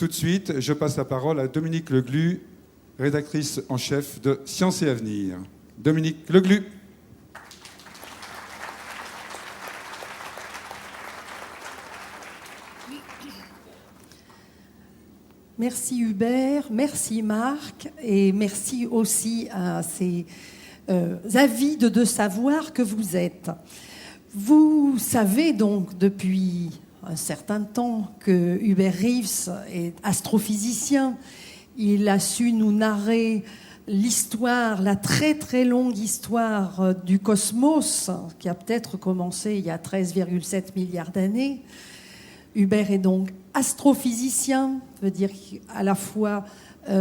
Tout de suite, je passe la parole à Dominique Leglu, rédactrice en chef de Science et Avenir. Dominique Leglu. Merci Hubert, merci Marc et merci aussi à ces avides de savoir que vous êtes. Vous savez donc depuis un certain temps que Hubert Reeves est astrophysicien. Il a su nous narrer l'histoire, la très très longue histoire du cosmos qui a peut-être commencé il y a 13,7 milliards d'années. Hubert est donc astrophysicien, ça veut dire à la fois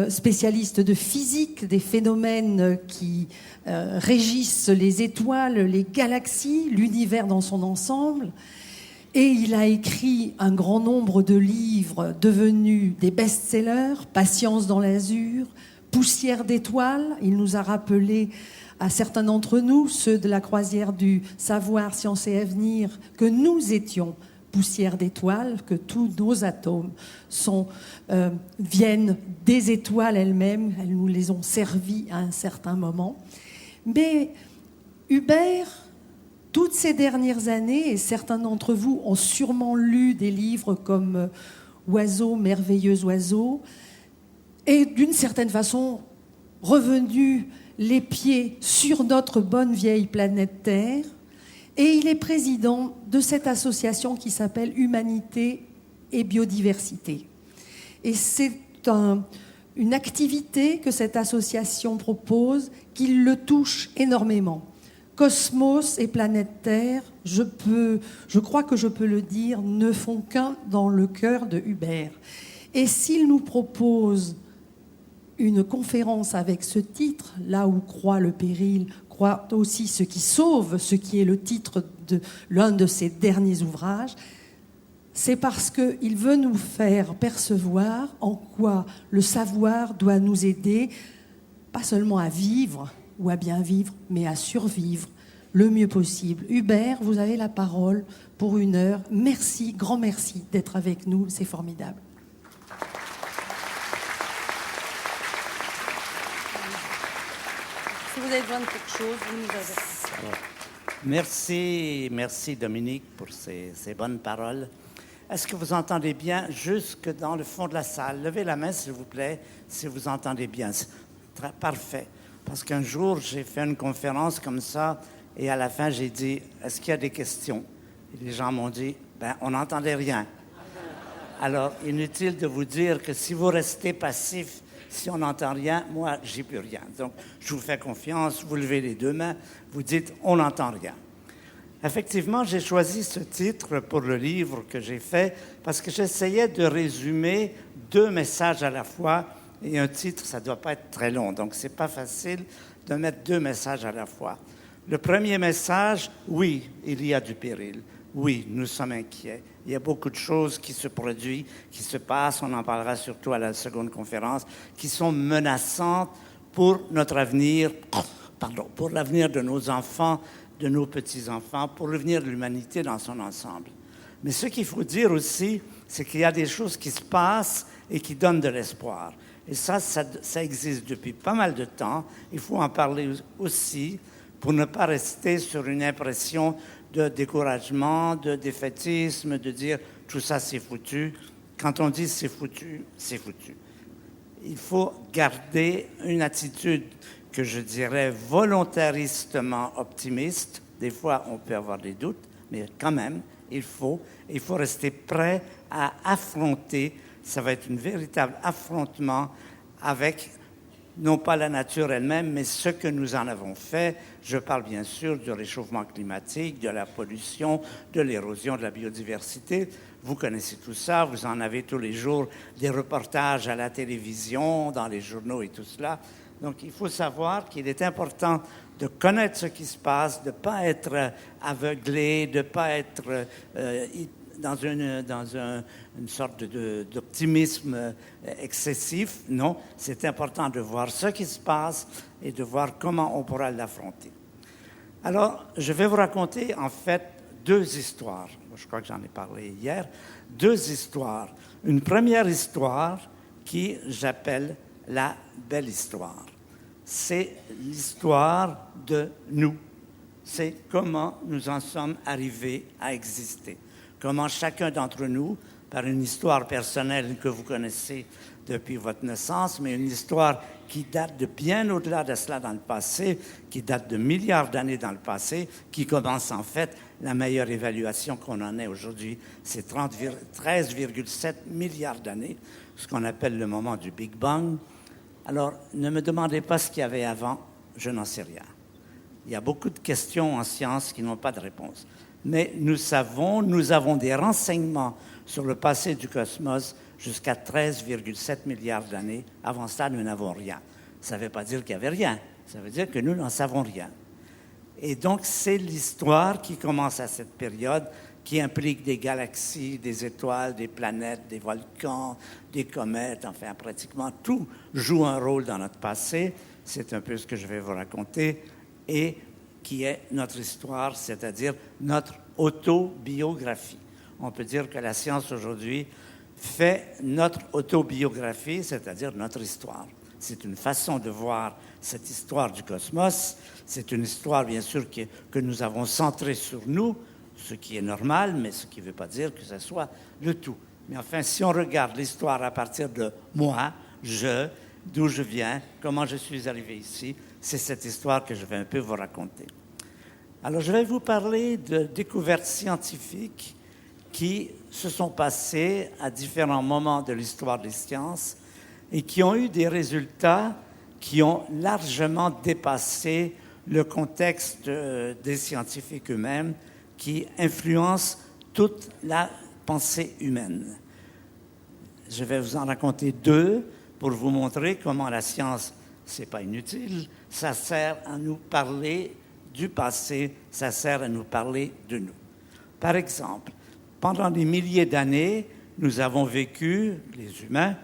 spécialiste de physique, des phénomènes qui régissent les étoiles, les galaxies, l'univers dans son ensemble. Et il a écrit un grand nombre de livres devenus des best-sellers, Patience dans l'azur, Poussière d'étoiles. Il nous a rappelé à certains d'entre nous, ceux de la croisière du savoir, science et avenir, que nous étions poussière d'étoiles, que tous nos atomes viennent des étoiles elles-mêmes, elles nous les ont servis à un certain moment. Mais Hubert, toutes ces dernières années, et certains d'entre vous ont sûrement lu des livres comme Oiseau, merveilleux oiseau, est d'une certaine façon revenu les pieds sur notre bonne vieille planète Terre. Et il est président de cette association qui s'appelle Humanité et Biodiversité. Et c'est une activité que cette association propose qui le touche énormément. Cosmos et planète Terre, je crois que je peux le dire, ne font qu'un dans le cœur de Hubert. Et s'il nous propose une conférence avec ce titre, Là où croît le péril, croît aussi ce qui sauve, ce qui est le titre de l'un de ses derniers ouvrages, c'est parce qu'il veut nous faire percevoir en quoi le savoir doit nous aider, pas seulement à vivre ou à bien vivre, mais à survivre le mieux possible. Hubert, vous avez la parole pour 1 heure. Merci, grand merci d'être avec nous, c'est formidable. Si vous avez besoin de quelque chose, vous nous avez. Merci Dominique pour ces bonnes paroles. Est-ce que vous entendez bien jusque dans le fond de la salle? Levez la main, s'il vous plaît, si vous entendez bien. Parfait. Parce qu'un jour, j'ai fait une conférence comme ça et à la fin, j'ai dit, est-ce qu'il y a des questions? Et les gens m'ont dit, on n'entendait rien. Alors, inutile de vous dire que si vous restez passif, si on n'entend rien, moi, j'y peux rien. Donc, je vous fais confiance, vous levez les 2 mains, vous dites « on n'entend rien ». Effectivement, j'ai choisi ce titre pour le livre que j'ai fait parce que j'essayais de résumer 2 messages à la fois et un titre, ça ne doit pas être très long. Donc, ce n'est pas facile de mettre 2 messages à la fois. Le premier message, oui, il y a du péril. Oui, nous sommes inquiets. Il y a beaucoup de choses qui se produisent, qui se passent, on en parlera surtout à la seconde conférence, qui sont menaçantes pour notre avenir, pour l'avenir de nos enfants, de nos petits-enfants, pour l'avenir de l'humanité dans son ensemble. Mais ce qu'il faut dire aussi, c'est qu'il y a des choses qui se passent et qui donnent de l'espoir. Et ça existe depuis pas mal de temps. Il faut en parler aussi pour ne pas rester sur une impression de découragement, de défaitisme, de dire tout ça c'est foutu. Quand on dit c'est foutu, c'est foutu. Il faut garder une attitude que je dirais volontaristement optimiste. Des fois, on peut avoir des doutes, mais quand même, il faut rester prêt à affronter. Ça va être un véritable affrontement avec non pas la nature elle-même, mais ce que nous en avons fait. Je parle bien sûr du réchauffement climatique, de la pollution, de l'érosion de la biodiversité. Vous connaissez tout ça, vous en avez tous les jours des reportages à la télévision, dans les journaux et tout cela. Donc, il faut savoir qu'il est important de connaître ce qui se passe, de ne pas être aveuglé, de ne pas être dans une sorte d'optimisme excessif. Non, c'est important de voir ce qui se passe et de voir comment on pourra l'affronter. Alors, je vais vous raconter, en fait, deux histoires. Je crois que j'en ai parlé hier. Deux histoires. Une première histoire qui j'appelle la belle histoire. C'est l'histoire de nous. C'est comment nous en sommes arrivés à exister. Comment chacun d'entre nous, par une histoire personnelle que vous connaissez depuis votre naissance, mais une histoire qui date de bien au-delà de cela dans le passé, qui date de milliards d'années dans le passé, qui commence en fait, la meilleure évaluation qu'on en ait aujourd'hui, c'est 13,7 milliards d'années, ce qu'on appelle le moment du Big Bang. Alors, ne me demandez pas ce qu'il y avait avant, je n'en sais rien. Il y a beaucoup de questions en science qui n'ont pas de réponse. Mais nous avons des renseignements sur le passé du cosmos jusqu'à 13,7 milliards d'années. Avant ça, nous n'avons rien. Ça ne veut pas dire qu'il n'y avait rien. Ça veut dire que nous n'en savons rien. Et donc, c'est l'histoire qui commence à cette période, qui implique des galaxies, des étoiles, des planètes, des volcans, des comètes, enfin, pratiquement tout joue un rôle dans notre passé. C'est un peu ce que je vais vous raconter. Et qui est notre histoire, c'est-à-dire notre autobiographie. On peut dire que la science aujourd'hui fait notre autobiographie, c'est-à-dire notre histoire. C'est une façon de voir cette histoire du cosmos. C'est une histoire, bien sûr, que nous avons centrée sur nous, ce qui est normal, mais ce qui ne veut pas dire que ce soit le tout. Mais enfin, si on regarde l'histoire à partir de moi, d'où je viens, comment je suis arrivé ici, c'est cette histoire que je vais un peu vous raconter. Alors, je vais vous parler de découvertes scientifiques qui se sont passées à différents moments de l'histoire des sciences et qui ont eu des résultats qui ont largement dépassé le contexte des scientifiques eux-mêmes, qui influencent toute la pensée humaine. Je vais vous en raconter deux pour vous montrer comment la science, c'est pas inutile, ça sert à nous parler du passé, ça sert à nous parler de nous. Par exemple, pendant des milliers d'années, nous avons vécu, les humains,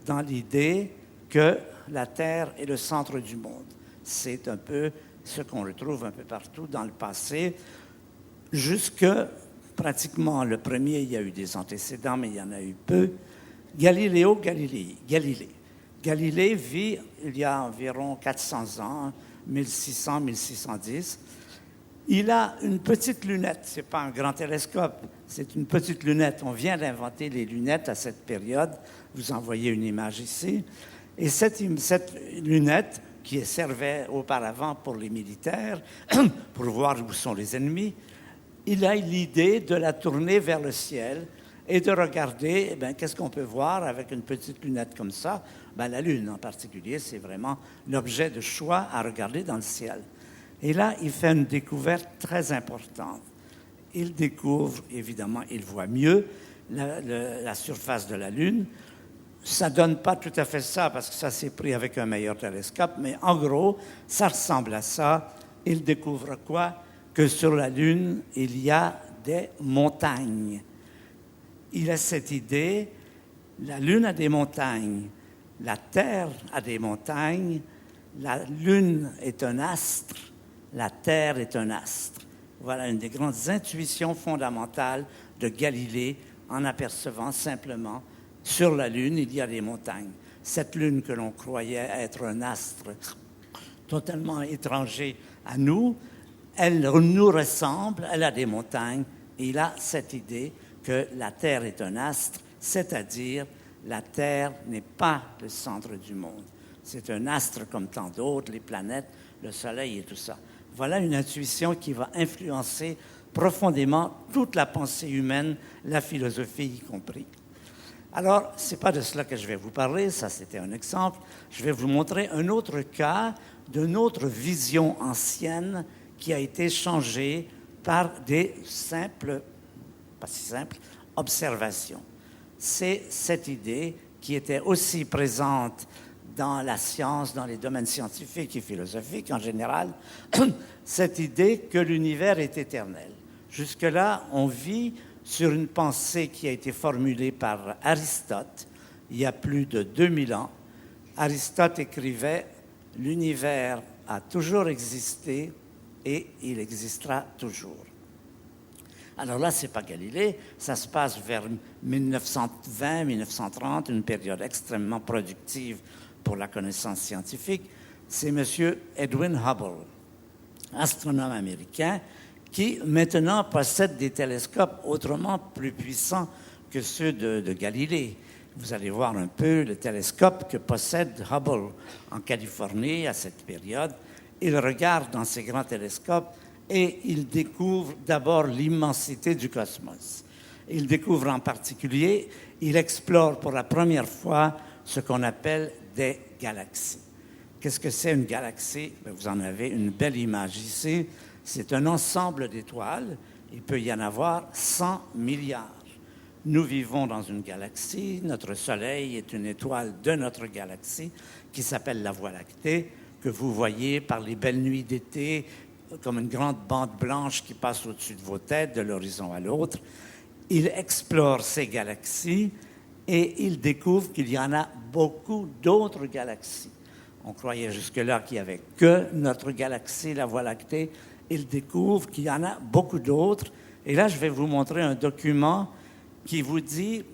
dans l'idée que la Terre est le centre du monde. C'est un peu ce qu'on retrouve un peu partout dans le passé, jusque pratiquement le premier, il y a eu des antécédents, mais il y en a eu peu, Galilée. Galilée vit il y a environ 400 ans, 1600-1610. Il a une petite lunette, ce n'est pas un grand télescope, c'est une petite lunette. On vient d'inventer les lunettes à cette période. Vous en voyez une image ici. Et cette lunette, qui servait auparavant pour les militaires, pour voir où sont les ennemis, il a l'idée de la tourner vers le ciel et de regarder, qu'est-ce qu'on peut voir avec une petite lunette comme ça. La Lune en particulier, c'est vraiment l'objet de choix à regarder dans le ciel. Et là, il fait une découverte très importante. Il découvre, évidemment, il voit mieux la surface de la Lune. Ça ne donne pas tout à fait ça, parce que ça s'est pris avec un meilleur télescope, mais en gros, ça ressemble à ça. Il découvre quoi? Que sur la Lune, il y a des montagnes. Il a cette idée, la Lune a des montagnes, la Terre a des montagnes, la Lune est un astre, la Terre est un astre. Voilà une des grandes intuitions fondamentales de Galilée en apercevant simplement sur la Lune, il y a des montagnes. Cette Lune que l'on croyait être un astre totalement étranger à nous, elle nous ressemble, elle a des montagnes, et il a cette idée que la Terre est un astre, c'est-à-dire la Terre n'est pas le centre du monde. C'est un astre comme tant d'autres, les planètes, le Soleil et tout ça. Voilà une intuition qui va influencer profondément toute la pensée humaine, la philosophie y compris. Alors, ce n'est pas de cela que je vais vous parler, ça c'était un exemple. Je vais vous montrer un autre cas d'une autre vision ancienne qui a été changée par des simples, pas si simples, observations. C'est cette idée qui était aussi présente dans la science, dans les domaines scientifiques et philosophiques en général, cette idée que l'univers est éternel. Jusque-là, on vit sur une pensée qui a été formulée par Aristote il y a plus de 2000 ans. Aristote écrivait « L'univers a toujours existé et il existera toujours ». Alors là, ce n'est pas Galilée, ça se passe vers 1920-1930, une période extrêmement productive pour la connaissance scientifique. C'est M. Edwin Hubble, astronome américain, qui maintenant possède des télescopes autrement plus puissants que ceux de Galilée. Vous allez voir un peu le télescope que possède Hubble en Californie à cette période. Il regarde dans ces grands télescopes et il découvre d'abord l'immensité du cosmos. Il découvre en particulier, il explore pour la première fois ce qu'on appelle des galaxies. Qu'est-ce que c'est une galaxie? Vous en avez une belle image ici. C'est un ensemble d'étoiles. Il peut y en avoir 100 milliards. Nous vivons dans une galaxie. Notre Soleil est une étoile de notre galaxie qui s'appelle la Voie lactée, que vous voyez par les belles nuits d'été, comme une grande bande blanche qui passe au-dessus de vos têtes, de l'horizon à l'autre. Il explore ces galaxies et il découvre qu'il y en a beaucoup d'autres galaxies. On croyait jusque-là qu'il n'y avait que notre galaxie, la Voie lactée. Il découvre qu'il y en a beaucoup d'autres. Et là, je vais vous montrer un document qui vous dit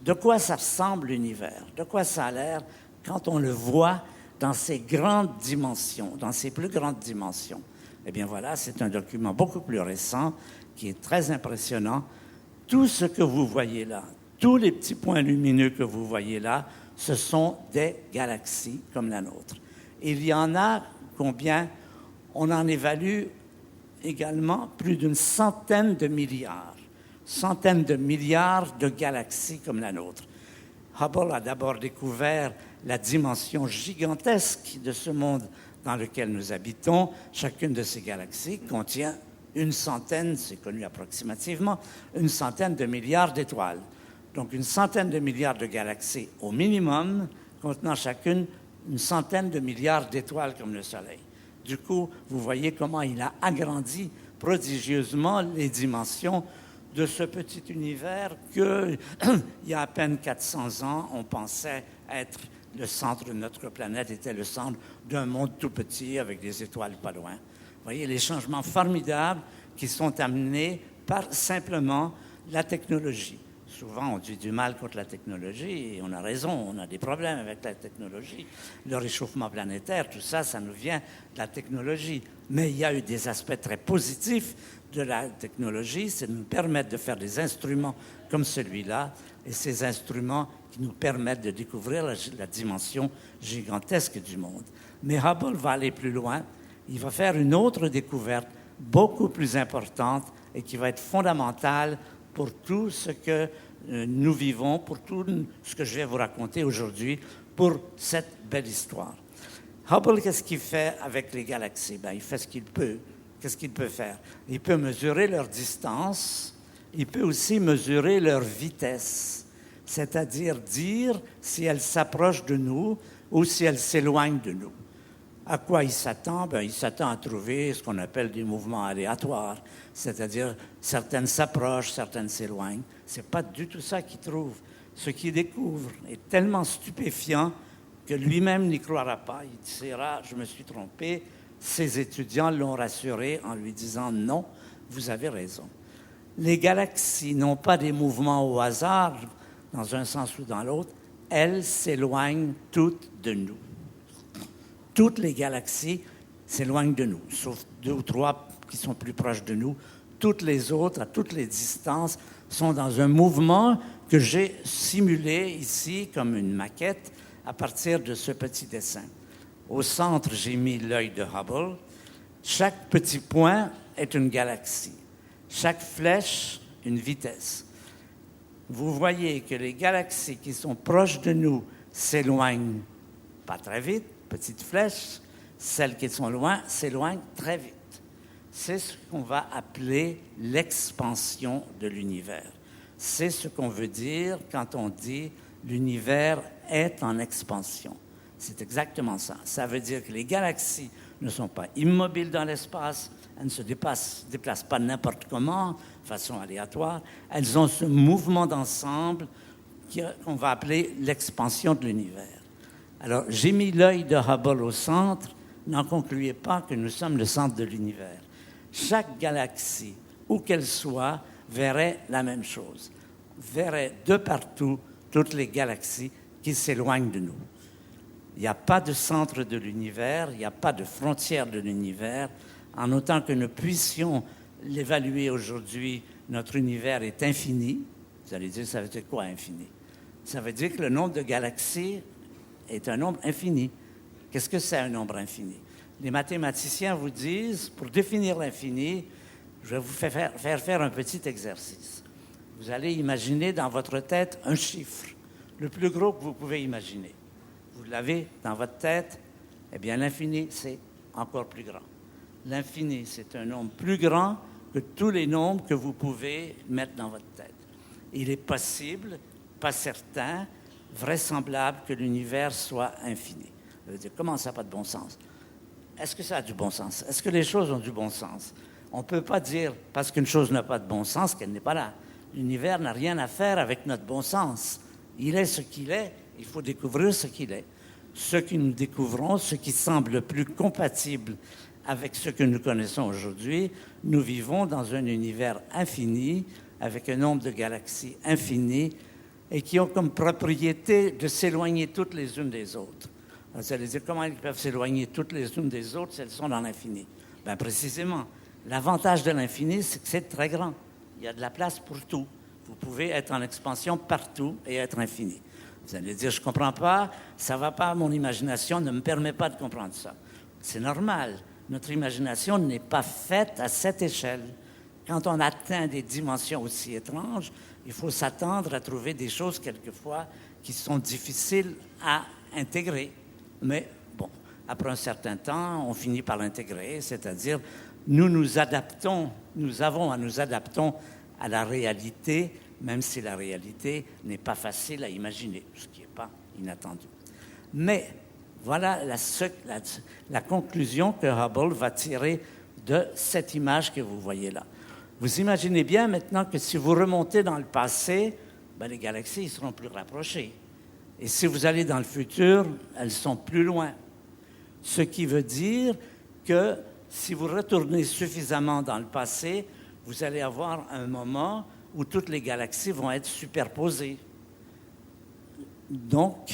de quoi ça ressemble l'univers, de quoi ça a l'air quand on le voit dans ses grandes dimensions, dans ses plus grandes dimensions. Eh bien voilà, c'est un document beaucoup plus récent qui est très impressionnant. Tout ce que vous voyez là, tous les petits points lumineux que vous voyez là, ce sont des galaxies comme la nôtre. Il y en a combien? On en évalue également plus d'une centaine de milliards de galaxies comme la nôtre. Hubble a d'abord découvert la dimension gigantesque de ce monde dans lequel nous habitons. Chacune de ces galaxies contient une centaine, c'est connu approximativement, une centaine de milliards d'étoiles. Donc une centaine de milliards de galaxies au minimum, contenant chacune une centaine de milliards d'étoiles comme le Soleil. Du coup, vous voyez comment il a agrandi prodigieusement les dimensions de ce petit univers que, il y a à peine 400 ans, on pensait être le centre de notre planète, était le centre d'un monde tout petit avec des étoiles pas loin. Vous voyez les changements formidables qui sont amenés par simplement la technologie. Souvent, on dit du mal contre la technologie, et on a raison, on a des problèmes avec la technologie. Le réchauffement planétaire, tout ça, ça nous vient de la technologie. Mais il y a eu des aspects très positifs de la technologie, c'est de nous permettre de faire des instruments comme celui-là, et ces instruments qui nous permettent de découvrir la dimension gigantesque du monde. Mais Hubble va aller plus loin, il va faire une autre découverte beaucoup plus importante et qui va être fondamentale pour tout ce que nous vivons, pour tout ce que je vais vous raconter aujourd'hui, pour cette belle histoire. Hubble, qu'est-ce qu'il fait avec les galaxies? Il fait ce qu'il peut. Qu'est-ce qu'il peut faire? Il peut mesurer leur distance, il peut aussi mesurer leur vitesse, c'est-à-dire dire si elles s'approchent de nous ou si elles s'éloignent de nous. À quoi il s'attend? Il s'attend à trouver ce qu'on appelle des mouvements aléatoires, c'est-à-dire certaines s'approchent, certaines s'éloignent. Ce n'est pas du tout ça qu'il trouve. Ce qu'il découvre est tellement stupéfiant que lui-même n'y croira pas. Il dira, je me suis trompé. Ses étudiants l'ont rassuré en lui disant, non, vous avez raison. Les galaxies n'ont pas des mouvements au hasard, dans un sens ou dans l'autre. Elles s'éloignent toutes de nous. Toutes les galaxies s'éloignent de nous, sauf 2 ou 3 qui sont plus proches de nous. Toutes les autres, à toutes les distances, sont dans un mouvement que j'ai simulé ici comme une maquette à partir de ce petit dessin. Au centre, j'ai mis l'œil de Hubble. Chaque petit point est une galaxie. Chaque flèche, une vitesse. Vous voyez que les galaxies qui sont proches de nous s'éloignent pas très vite, petite flèche. Celles qui sont loin s'éloignent très vite. C'est ce qu'on va appeler l'expansion de l'univers. C'est ce qu'on veut dire quand on dit l'univers est en expansion. C'est exactement ça. Ça veut dire que les galaxies ne sont pas immobiles dans l'espace, elles ne se déplacent pas n'importe comment, de façon aléatoire. Elles ont ce mouvement d'ensemble qu'on va appeler l'expansion de l'univers. Alors, j'ai mis l'œil de Hubble au centre. N'en concluez pas que nous sommes le centre de l'univers. Chaque galaxie, où qu'elle soit, verrait la même chose, verrait de partout toutes les galaxies qui s'éloignent de nous. Il n'y a pas de centre de l'univers, il n'y a pas de frontière de l'univers. En autant que nous puissions l'évaluer aujourd'hui, notre univers est infini. Vous allez dire, ça veut dire quoi, infini? Ça veut dire que le nombre de galaxies est un nombre infini. Qu'est-ce que c'est un nombre infini? Les mathématiciens vous disent, pour définir l'infini, je vais vous faire un petit exercice. Vous allez imaginer dans votre tête un chiffre, le plus gros que vous pouvez imaginer. Vous l'avez dans votre tête, eh bien l'infini, c'est encore plus grand. L'infini, c'est un nombre plus grand que tous les nombres que vous pouvez mettre dans votre tête. Il est possible, pas certain, vraisemblable que l'univers soit infini. Ça veut dire, comment ça n'a pas de bon sens? Est-ce que ça a du bon sens? Est-ce que les choses ont du bon sens? On ne peut pas dire, parce qu'une chose n'a pas de bon sens, qu'elle n'est pas là. L'univers n'a rien à faire avec notre bon sens. Il est ce qu'il est, il faut découvrir ce qu'il est. Ce que nous découvrons, ce qui semble le plus compatible avec ce que nous connaissons aujourd'hui, nous vivons dans un univers infini, avec un nombre de galaxies infini, et qui ont comme propriété de s'éloigner toutes les unes des autres. Alors, ça veut dire comment ils peuvent s'éloigner toutes les unes des autres si elles sont dans l'infini? Bien, précisément, l'avantage de l'infini, c'est que c'est très grand. Il y a de la place pour tout. Vous pouvez être en expansion partout et être infini. Vous allez dire, je ne comprends pas, ça ne va pas, mon imagination ne me permet pas de comprendre ça. C'est normal. Notre imagination n'est pas faite à cette échelle. Quand on atteint des dimensions aussi étranges, il faut s'attendre à trouver des choses, quelquefois, qui sont difficiles à intégrer. Mais bon, après un certain temps, on finit par l'intégrer, c'est-à-dire nous nous adaptons, nous avons à nous adapter à la réalité, même si la réalité n'est pas facile à imaginer, ce qui n'est pas inattendu. Mais voilà la conclusion que Hubble va tirer de cette image que vous voyez là. Vous imaginez bien maintenant que si vous remontez dans le passé, ben les galaxies seront plus rapprochées. Et si vous allez dans le futur, elles sont plus loin. Ce qui veut dire que si vous retournez suffisamment dans le passé, vous allez avoir un moment où toutes les galaxies vont être superposées. Donc,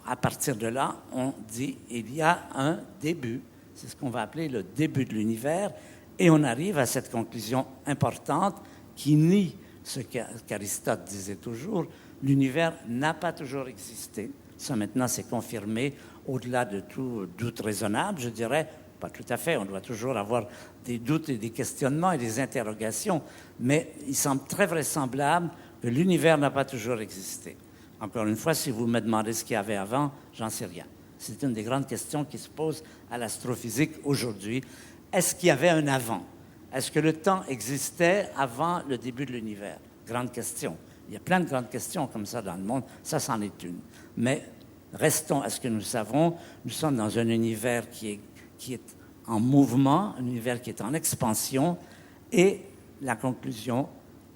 à partir de là, on dit qu'il y a un début. C'est ce qu'on va appeler le début de l'univers. Et on arrive à cette conclusion importante qui nie ce qu'Aristote disait toujours, l'univers n'a pas toujours existé. Ça, maintenant, c'est confirmé au-delà de tout doute raisonnable, je dirais. Pas tout à fait, on doit toujours avoir des doutes et des questionnements et des interrogations, mais il semble très vraisemblable que l'univers n'a pas toujours existé. Encore une fois, si vous me demandez ce qu'il y avait avant, j'en sais rien. C'est une des grandes questions qui se posent à l'astrophysique aujourd'hui. Est-ce qu'il y avait un avant? Est-ce que le temps existait avant le début de l'univers? Grande question. Il y a plein de grandes questions comme ça dans le monde. Ça, c'en est une. Mais restons à ce que nous savons. Nous sommes dans un univers qui est en mouvement, un univers qui est en expansion. Et la conclusion,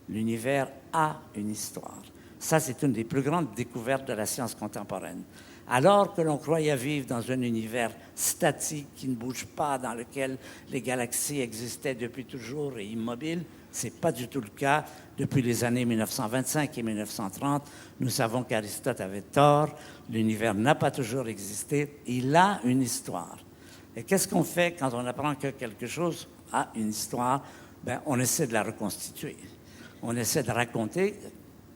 l'univers a une histoire. Ça, c'est une des plus grandes découvertes de la science contemporaine. Alors que l'on croyait vivre dans un univers statique qui ne bouge pas, dans lequel les galaxies existaient depuis toujours et immobiles, ce n'est pas du tout le cas. Depuis les années 1925 et 1930, nous savons qu'Aristote avait tort, l'univers n'a pas toujours existé, il a une histoire. Et qu'est-ce qu'on fait quand on apprend que quelque chose a une histoire? Bien, on essaie de la reconstituer. On essaie de raconter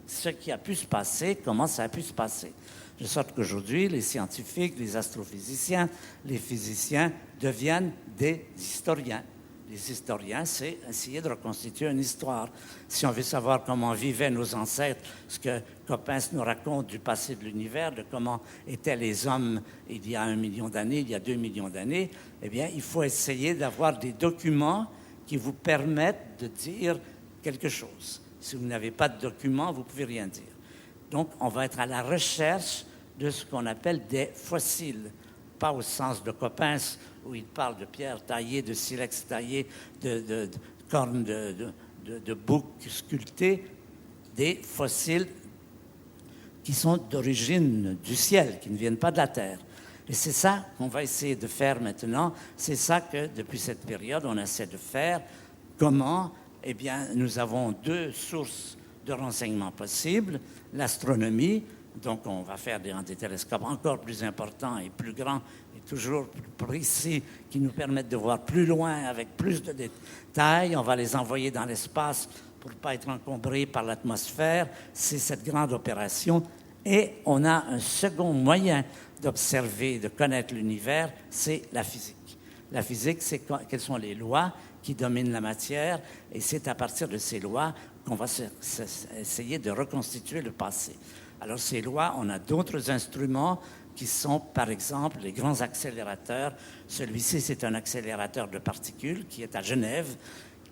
ce qui a pu se passer, comment ça a pu se passer. De sorte qu'aujourd'hui, les scientifiques, les astrophysiciens, les physiciens deviennent des historiens. Les historiens, c'est essayer de reconstituer une histoire. Si on veut savoir comment vivaient nos ancêtres, ce que Coppens nous raconte du passé de l'univers, de comment étaient les hommes il y a 1 million d'années, il y a 2 millions d'années, eh bien, il faut essayer d'avoir des documents qui vous permettent de dire quelque chose. Si vous n'avez pas de documents, vous ne pouvez rien dire. Donc, on va être à la recherche de ce qu'on appelle des fossiles. Pas au sens de Coppens, où il parle de pierres taillées, de silex taillées, de cornes de boucs sculptés, des fossiles qui sont d'origine du ciel, qui ne viennent pas de la terre. Et c'est ça qu'on va essayer de faire maintenant. C'est ça que, depuis cette période, on essaie de faire. Comment eh bien, nous avons deux sources de renseignements possibles. L'astronomie, donc on va faire des télescopes encore plus importants et plus grands et toujours plus précis qui nous permettent de voir plus loin avec plus de détails. On va les envoyer dans l'espace pour ne pas être encombrés par l'atmosphère. C'est cette grande opération. Et on a un second moyen d'observer, de connaître l'univers, c'est la physique. La physique, c'est quelles sont les lois qui dominent la matière, et c'est à partir de ces lois qu'on va essayer de reconstituer le passé. Alors ces lois, on a d'autres instruments qui sont, par exemple, les grands accélérateurs. Celui-ci, c'est un accélérateur de particules qui est à Genève,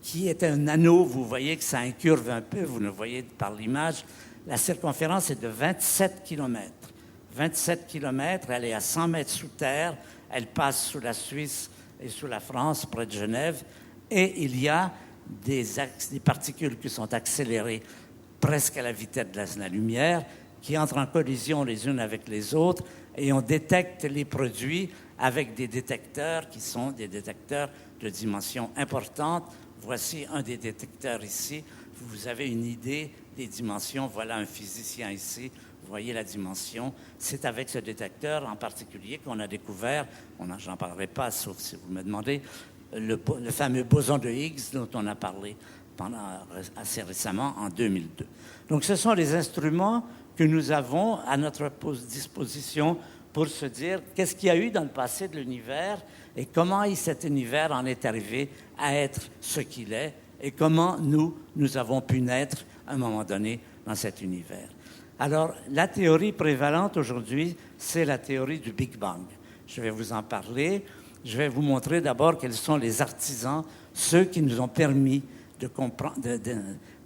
qui est un anneau. Vous voyez que ça incurve un peu, vous le voyez par l'image. La circonférence est de 27 km. 27 km, elle est à 100 mètres sous terre, elle passe sous la Suisse et sous la France, près de Genève, et il y a des particules qui sont accélérées presque à la vitesse de la lumière, qui entrent en collision les unes avec les autres, et on détecte les produits avec des détecteurs qui sont des détecteurs de dimension importante. Voici un des détecteurs ici. Vous avez une idée des dimensions. Voilà un physicien ici. Vous voyez la dimension. C'est avec ce détecteur en particulier qu'on a découvert, j'en parlerai pas, sauf si vous me demandez, le fameux boson de Higgs dont on a parlé assez récemment, en 2002. Donc ce sont les instruments que nous avons à notre disposition pour se dire qu'est-ce qu'il y a eu dans le passé de l'univers et comment cet univers en est arrivé à être ce qu'il est et comment nous avons pu naître à un moment donné dans cet univers. Alors, la théorie prévalente aujourd'hui, c'est la théorie du Big Bang. Je vais vous en parler. Je vais vous montrer d'abord quels sont les artisans, ceux qui nous ont permis de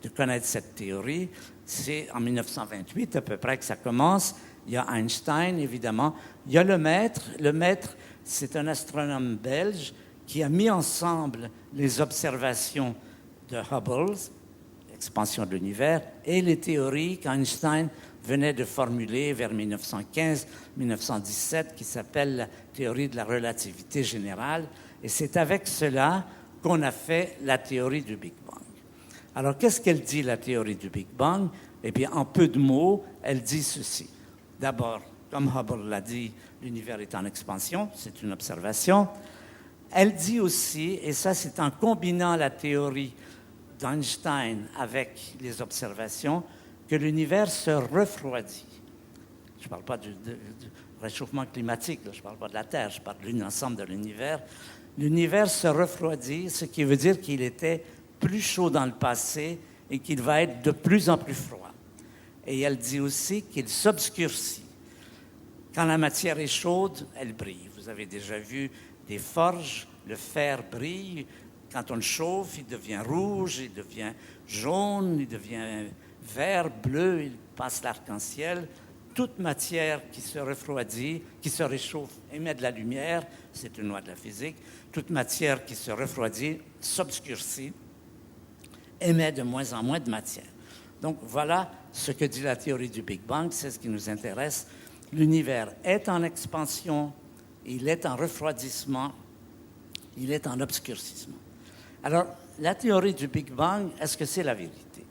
connaître cette théorie. C'est en 1928 à peu près que ça commence. Il y a Einstein, évidemment. Il y a le maître. Le maître, c'est un astronome belge qui a mis ensemble les observations de Hubble, l'expansion de l'univers, et les théories qu'Einstein venait de formuler vers 1915-1917, qui s'appelle la théorie de la relativité générale. Et c'est avec cela qu'on a fait la théorie du Big Bang. Alors, qu'est-ce qu'elle dit, la théorie du Big Bang? Eh bien, en peu de mots, elle dit ceci. D'abord, comme Hubble l'a dit, l'univers est en expansion, c'est une observation. Elle dit aussi, et ça c'est en combinant la théorie d'Einstein avec les observations, que l'univers se refroidit. Je ne parle pas du réchauffement climatique, là, je ne parle pas de la Terre, je parle de l'ensemble de l'univers. L'univers se refroidit, ce qui veut dire qu'il était plus chaud dans le passé et qu'il va être de plus en plus froid. Et elle dit aussi qu'il s'obscurcit. Quand la matière est chaude, elle brille. Vous avez déjà vu des forges, le fer brille. Quand on le chauffe, il devient rouge, il devient jaune, il devient vert, bleu, il passe l'arc-en-ciel. Toute matière qui se refroidit, qui se réchauffe, émet de la lumière, c'est une loi de la physique. Toute matière qui se refroidit, s'obscurcit, émet de moins en moins de matière. Donc voilà ce que dit la théorie du Big Bang, c'est ce qui nous intéresse. L'univers est en expansion, il est en refroidissement, il est en obscurcissement. Alors, la théorie du Big Bang, est-ce que c'est la vérité?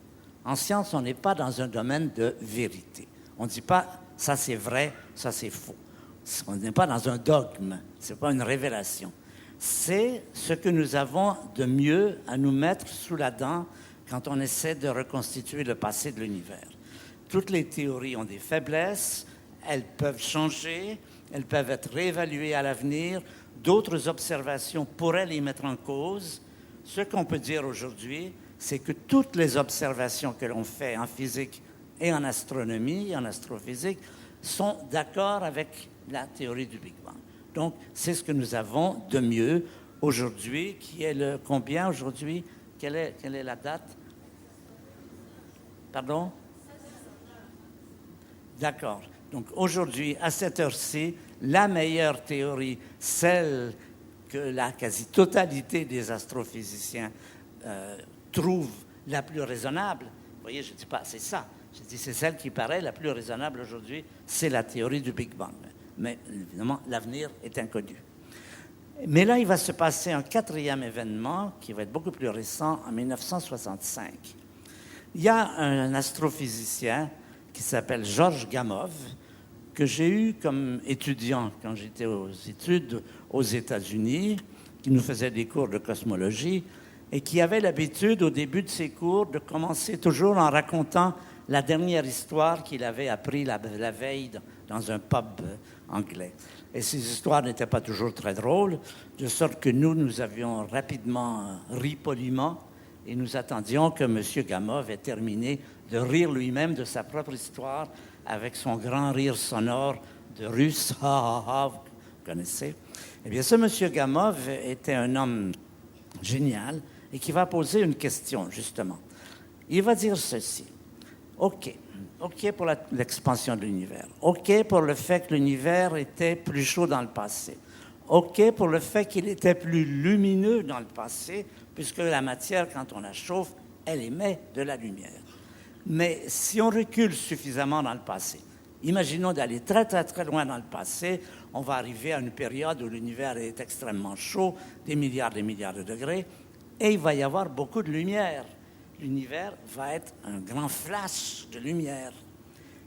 En science, on n'est pas dans un domaine de vérité. On ne dit pas « ça c'est vrai, ça c'est faux ». On n'est pas dans un dogme, ce n'est pas une révélation. C'est ce que nous avons de mieux à nous mettre sous la dent quand on essaie de reconstituer le passé de l'univers. Toutes les théories ont des faiblesses, elles peuvent changer, elles peuvent être réévaluées à l'avenir, d'autres observations pourraient les mettre en cause. Ce qu'on peut dire aujourd'hui, c'est que toutes les observations que l'on fait en physique et en astronomie, en astrophysique, sont d'accord avec la théorie du Big Bang. Donc, c'est ce que nous avons de mieux aujourd'hui, qui est le combien aujourd'hui? Quelle est la date? Pardon? D'accord. Donc, aujourd'hui, à cette heure-ci, la meilleure théorie, celle que la quasi-totalité des astrophysiciens trouvent la plus raisonnable. Vous voyez, je ne dis pas c'est ça. Je dis c'est celle qui paraît la plus raisonnable aujourd'hui, c'est la théorie du Big Bang. Mais évidemment, l'avenir est inconnu. Mais là, il va se passer un quatrième événement qui va être beaucoup plus récent, en 1965. Il y a un astrophysicien qui s'appelle Georges Gamow, que j'ai eu comme étudiant quand j'étais aux études aux États-Unis, qui nous faisait des cours de cosmologie et qui avait l'habitude, au début de ses cours, de commencer toujours en racontant la dernière histoire qu'il avait appris la veille dans un pub anglais. Et ces histoires n'étaient pas toujours très drôles, de sorte que nous avions rapidement ri poliment et nous attendions que M. Gamow ait terminé de rire lui-même de sa propre histoire avec son grand rire sonore de russe, ha ha ha, vous connaissez. Eh bien, ce M. Gamow était un homme génial et qui va poser une question, justement. Il va dire ceci. OK pour l'expansion de l'univers. OK pour le fait que l'univers était plus chaud dans le passé. OK pour le fait qu'il était plus lumineux dans le passé, puisque la matière, quand on la chauffe, elle émet de la lumière. Mais si on recule suffisamment dans le passé, imaginons d'aller très, très, très loin dans le passé, on va arriver à une période où l'univers est extrêmement chaud, des milliards de degrés, et il va y avoir beaucoup de lumière. L'univers va être un grand flash de lumière.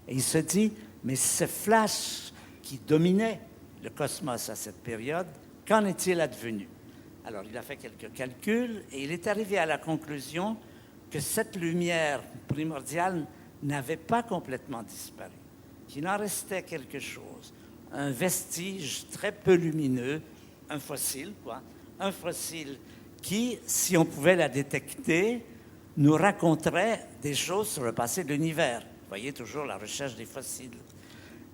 Et il se dit, mais ce flash qui dominait le cosmos à cette période, qu'en est-il advenu? Alors, il a fait quelques calculs et il est arrivé à la conclusion que cette lumière primordiale n'avait pas complètement disparu, qu'il en restait quelque chose, un vestige très peu lumineux, un fossile, un fossile qui, si on pouvait la détecter, nous raconterait des choses sur le passé de l'univers. Vous voyez toujours la recherche des fossiles.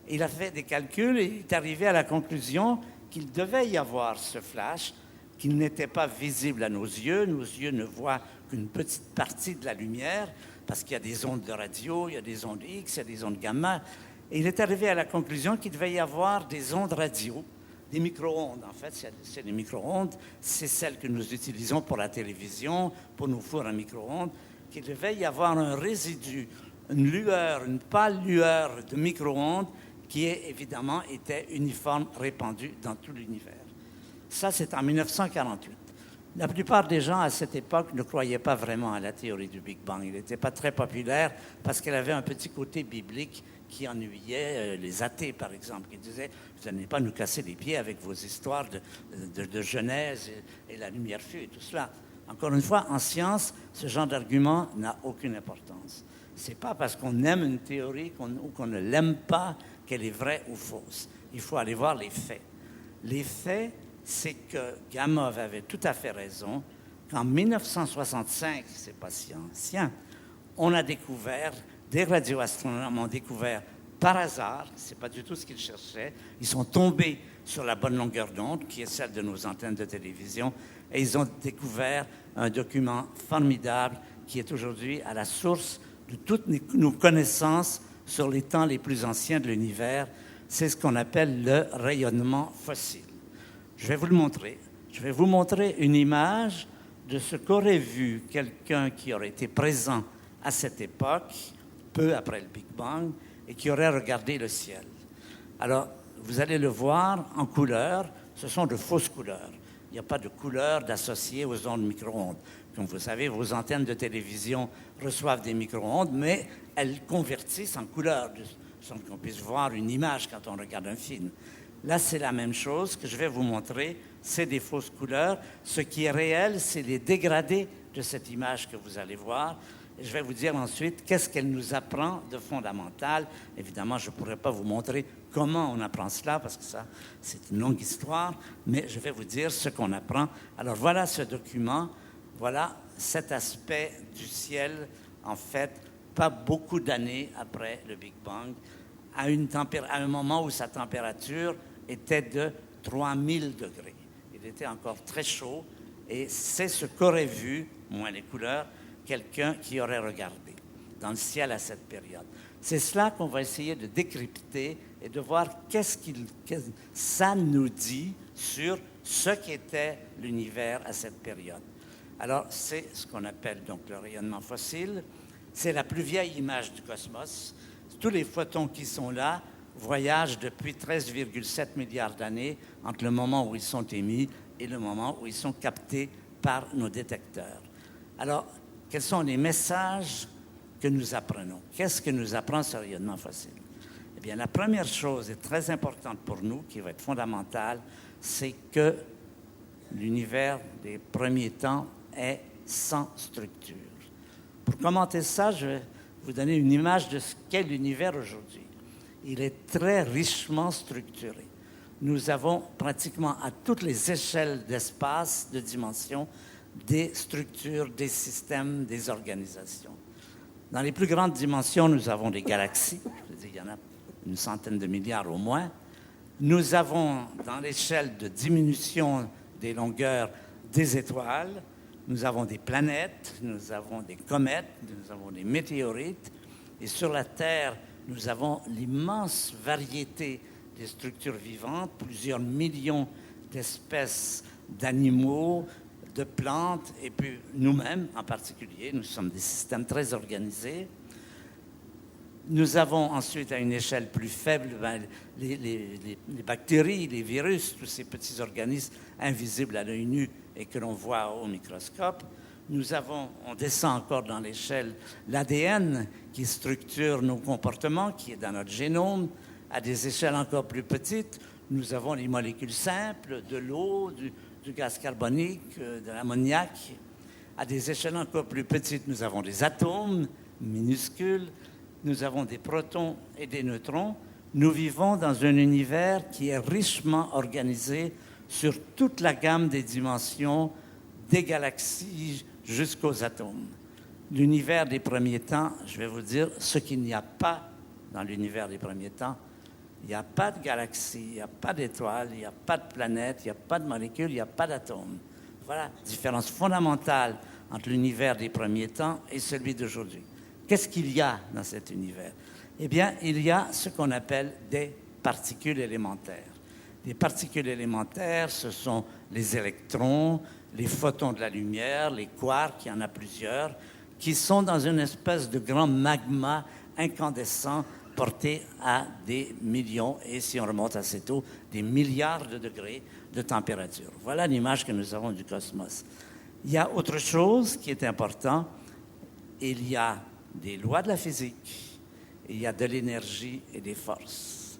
Il a fait des calculs et il est arrivé à la conclusion qu'il devait y avoir ce flash, qu'il n'était pas visible à nos yeux. Nos yeux ne voient qu'une petite partie de la lumière, parce qu'il y a des ondes de radio, il y a des ondes X, il y a des ondes gamma. Et il est arrivé à la conclusion qu'il devait y avoir des ondes radio, des micro-ondes. En fait, c'est des micro-ondes, c'est celles que nous utilisons pour la télévision, pour nos fours à micro-ondes, qu'il devait y avoir un résidu, une lueur, une pâle lueur de micro-ondes qui, évidemment, était uniforme, répandue dans tout l'univers. Ça, c'est en 1948. La plupart des gens, à cette époque, ne croyaient pas vraiment à la théorie du Big Bang. Il n'était pas très populaire parce qu'elle avait un petit côté biblique qui ennuyait les athées, par exemple, qui disaient « Vous n'allez pas nous casser les pieds avec vos histoires de Genèse et la lumière fut et tout cela. » Encore une fois, en science, ce genre d'argument n'a aucune importance. Ce n'est pas parce qu'on aime une théorie ou qu'on ne l'aime pas qu'elle est vraie ou fausse. Il faut aller voir les faits. Les faits, c'est que Gamow avait tout à fait raison qu'en 1965, c'est pas si ancien, on a découvert, des radioastronomes ont découvert par hasard, c'est pas du tout ce qu'ils cherchaient, ils sont tombés sur la bonne longueur d'onde, qui est celle de nos antennes de télévision, et ils ont découvert un document formidable qui est aujourd'hui à la source de toutes nos connaissances sur les temps les plus anciens de l'univers. C'est ce qu'on appelle le rayonnement fossile. Je vais vous le montrer. Je vais vous montrer une image de ce qu'aurait vu quelqu'un qui aurait été présent à cette époque, peu après le Big Bang, et qui aurait regardé le ciel. Alors, vous allez le voir en couleur. Ce sont de fausses couleurs. Il n'y a pas de couleur d'associer aux ondes micro-ondes. Comme vous savez, vos antennes de télévision reçoivent des micro-ondes, mais elles convertissent en couleur, de sorte qu'on puisse voir une image quand on regarde un film. Là, c'est la même chose que je vais vous montrer. C'est des fausses couleurs. Ce qui est réel, c'est les dégradés de cette image que vous allez voir. Et je vais vous dire ensuite qu'est-ce qu'elle nous apprend de fondamental. Évidemment, je ne pourrais pas vous montrer comment on apprend cela, parce que ça, c'est une longue histoire, mais je vais vous dire ce qu'on apprend. Alors, voilà ce document. Voilà cet aspect du ciel, en fait, pas beaucoup d'années après le Big Bang, à un moment où sa température était de 3000 degrés. Il était encore très chaud, et c'est ce qu'aurait vu, moins les couleurs, quelqu'un qui aurait regardé dans le ciel à cette période. C'est cela qu'on va essayer de décrypter et de voir qu'est-ce que ça nous dit sur ce qu'était l'univers à cette période. Alors, c'est ce qu'on appelle donc le rayonnement fossile. C'est la plus vieille image du cosmos. Tous les photons qui sont là voyagent depuis 13,7 milliards d'années entre le moment où ils sont émis et le moment où ils sont captés par nos détecteurs. Alors, quels sont les messages que nous apprenons? Qu'est-ce que nous apprend ce rayonnement fossile? Eh bien, la première chose est très importante pour nous, qui va être fondamentale, c'est que l'univers des premiers temps est sans structure. Pour commenter ça, je vais vous donner une image de ce qu'est l'univers aujourd'hui. Il est très richement structuré. Nous avons pratiquement à toutes les échelles d'espace, de dimension, des structures, des systèmes, des organisations. Dans les plus grandes dimensions, nous avons des galaxies. Je veux dire, il y en a une centaine de milliards au moins. Nous avons, dans l'échelle de diminution des longueurs, des étoiles. Nous avons des planètes, nous avons des comètes, nous avons des météorites. Et sur la Terre, nous avons l'immense variété des structures vivantes, plusieurs millions d'espèces d'animaux, de plantes, et puis nous-mêmes en particulier, nous sommes des systèmes très organisés. Nous avons ensuite, à une échelle plus faible, les bactéries, les virus, tous ces petits organismes invisibles à l'œil nu et que l'on voit au microscope. On descend encore dans l'échelle, l'ADN qui structure nos comportements, qui est dans notre génome. À des échelles encore plus petites, nous avons les molécules simples, de l'eau, du gaz carbonique, de l'ammoniac. À des échelles encore plus petites, nous avons des atomes minuscules. Nous avons des protons et des neutrons. Nous vivons dans un univers qui est richement organisé sur toute la gamme des dimensions, des galaxies jusqu'aux atomes. L'univers des premiers temps, je vais vous dire, ce qu'il n'y a pas dans l'univers des premiers temps, il n'y a pas de galaxies, il n'y a pas d'étoiles, il n'y a pas de planètes, il n'y a pas de molécules, il n'y a pas d'atomes. Voilà la différence fondamentale entre l'univers des premiers temps et celui d'aujourd'hui. Qu'est-ce qu'il y a dans cet univers? Eh bien, il y a ce qu'on appelle des particules élémentaires. Les particules élémentaires, ce sont les électrons, les photons de la lumière, les quarks, il y en a plusieurs, qui sont dans une espèce de grand magma incandescent porté à des millions, et si on remonte assez tôt, des milliards de degrés de température. Voilà l'image que nous avons du cosmos. Il y a autre chose qui est important. Il y a des lois de la physique, il y a de l'énergie et des forces.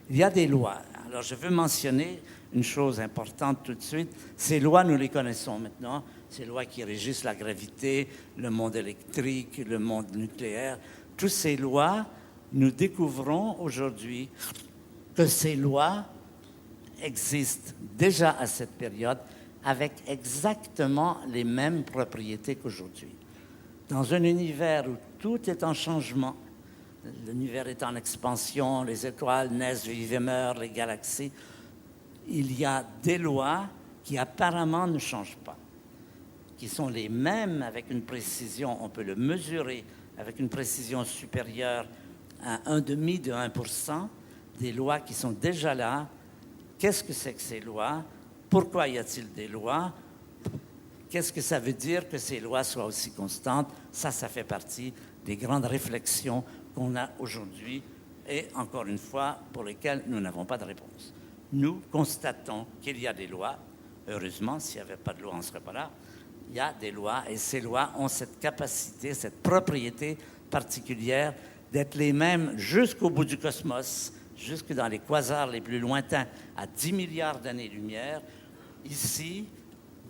Il y a des lois. Alors, je veux mentionner une chose importante tout de suite. Ces lois, nous les connaissons maintenant. Ces lois qui régissent la gravité, le monde électrique, le monde nucléaire. Toutes ces lois, nous découvrons aujourd'hui que ces lois existent déjà à cette période avec exactement les mêmes propriétés qu'aujourd'hui. Dans un univers où tout est en changement, l'univers est en expansion, les étoiles naissent, vivent et meurent, les galaxies, il y a des lois qui apparemment ne changent pas, qui sont les mêmes avec une précision, on peut le mesurer avec une précision supérieure à 1/2 de 1%, des lois qui sont déjà là. Qu'est-ce que c'est que ces lois? Pourquoi y a-t-il des lois? Qu'est-ce que ça veut dire que ces lois soient aussi constantes? Ça fait partie des grandes réflexions qu'on a aujourd'hui et, encore une fois, pour lesquelles nous n'avons pas de réponse. Nous constatons qu'il y a des lois. Heureusement, s'il n'y avait pas de loi, on ne serait pas là. Il y a des lois et ces lois ont cette capacité, cette propriété particulière d'être les mêmes jusqu'au bout du cosmos, jusque dans les quasars les plus lointains, à 10 milliards d'années-lumière. Ici,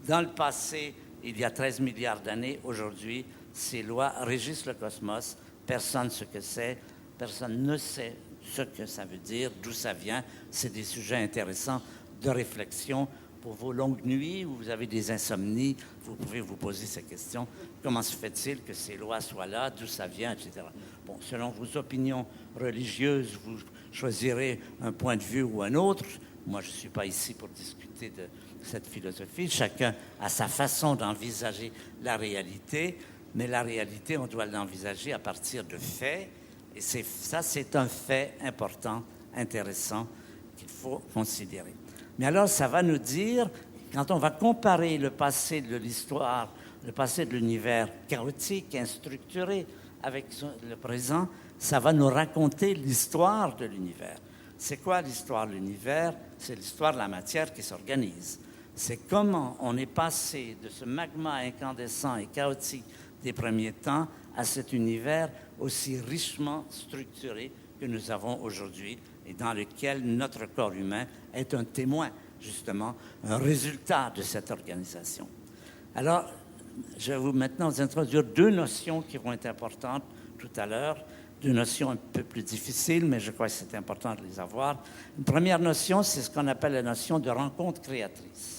dans le passé, il y a 13 milliards d'années, aujourd'hui, ces lois régissent le cosmos. Personne ne sait ce que c'est, personne ne sait ce que ça veut dire, d'où ça vient. C'est des sujets intéressants de réflexion. Pour vos longues nuits où vous avez des insomnies, vous pouvez vous poser ces questions. Comment se fait-il que ces lois soient là, d'où ça vient, etc. Bon, selon vos opinions religieuses, vous choisirez un point de vue ou un autre. Moi, je ne suis pas ici pour discuter de cette philosophie. Chacun a sa façon d'envisager la réalité, mais la réalité, on doit l'envisager à partir de faits. Et ça, c'est un fait important, intéressant, qu'il faut considérer. Mais alors, ça va nous dire, quand on va comparer le passé de l'histoire, le passé de l'univers chaotique, instructuré, avec le présent, ça va nous raconter l'histoire de l'univers. C'est quoi l'histoire de l'univers? C'est l'histoire de la matière qui s'organise. c'est comment on est passé de ce magma incandescent et chaotique des premiers temps à cet univers aussi richement structuré que nous avons aujourd'hui et dans lequel notre corps humain est un témoin, justement, un résultat de cette organisation. Alors, je vais maintenant vous introduire deux notions qui vont être importantes tout à l'heure, deux notions un peu plus difficiles, mais je crois que c'est important de les avoir. Une première notion, c'est ce qu'on appelle la notion de rencontre créatrice.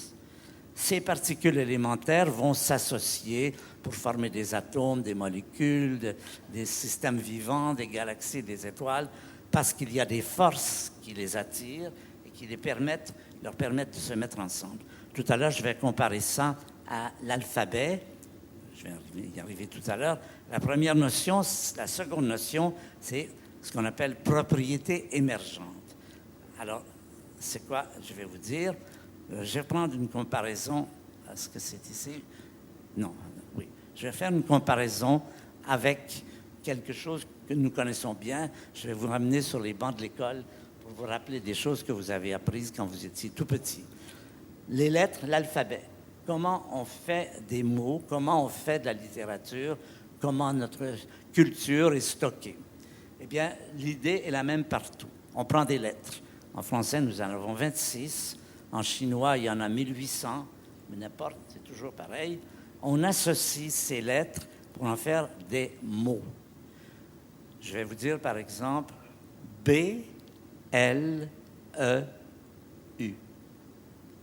Ces particules élémentaires vont s'associer pour former des atomes, des molécules, des systèmes vivants, des galaxies, des étoiles, parce qu'il y a des forces qui les attirent et qui leur permettent de se mettre ensemble. Tout à l'heure, je vais comparer ça à l'alphabet. Je vais y arriver tout à l'heure. La première notion, la seconde notion, c'est ce qu'on appelle propriété émergente. Alors, c'est quoi? Je vais vous dire. Je vais prendre une comparaison. Est-ce que c'est ici? Non, oui. Je vais faire une comparaison avec quelque chose que nous connaissons bien. Je vais vous ramener sur les bancs de l'école pour vous rappeler des choses que vous avez apprises quand vous étiez tout petit. Les lettres, l'alphabet. Comment on fait des mots, comment on fait de la littérature, comment notre culture est stockée. Eh bien, l'idée est la même partout. On prend des lettres. En français, nous en avons 26. En chinois, il y en a 1800. Mais n'importe, c'est toujours pareil. On associe ces lettres pour en faire des mots. Je vais vous dire, par exemple, B, L, E, U.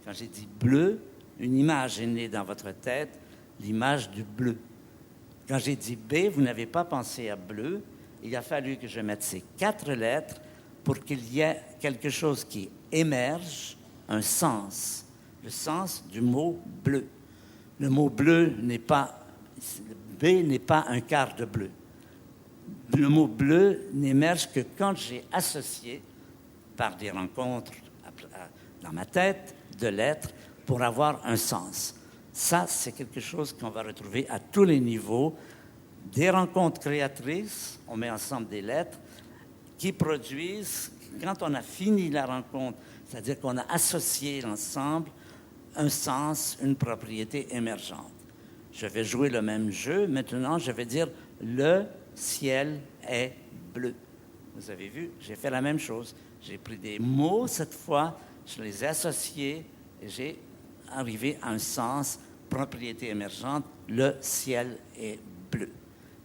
Quand j'ai dit bleu, une image est née dans votre tête, l'image du bleu. Quand j'ai dit B, vous n'avez pas pensé à bleu. Il a fallu que je mette ces 4 lettres pour qu'il y ait quelque chose qui émerge, un sens, le sens du mot bleu. Le mot bleu n'est pas, B n'est pas un quart de bleu. Le mot bleu n'émerge que quand j'ai associé, par des rencontres dans ma tête, de lettres, pour avoir un sens. Ça, c'est quelque chose qu'on va retrouver à tous les niveaux. Des rencontres créatrices, on met ensemble des lettres, qui produisent, quand on a fini la rencontre, c'est-à-dire qu'on a associé l'ensemble, un sens, une propriété émergente. Je vais jouer le même jeu. Maintenant, je vais dire « le ciel est bleu ». Vous avez vu, j'ai fait la même chose. J'ai pris des mots cette fois, je les ai associés et j'ai arrivé à un sens, propriété émergente, le ciel est bleu.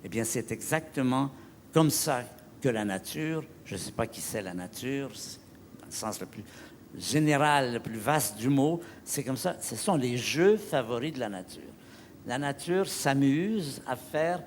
Eh bien, c'est exactement comme ça que la nature, je ne sais pas qui c'est la nature, dans le sens le plus général, le plus vaste du mot, c'est comme ça, ce sont les jeux favoris de la nature. La nature s'amuse à faire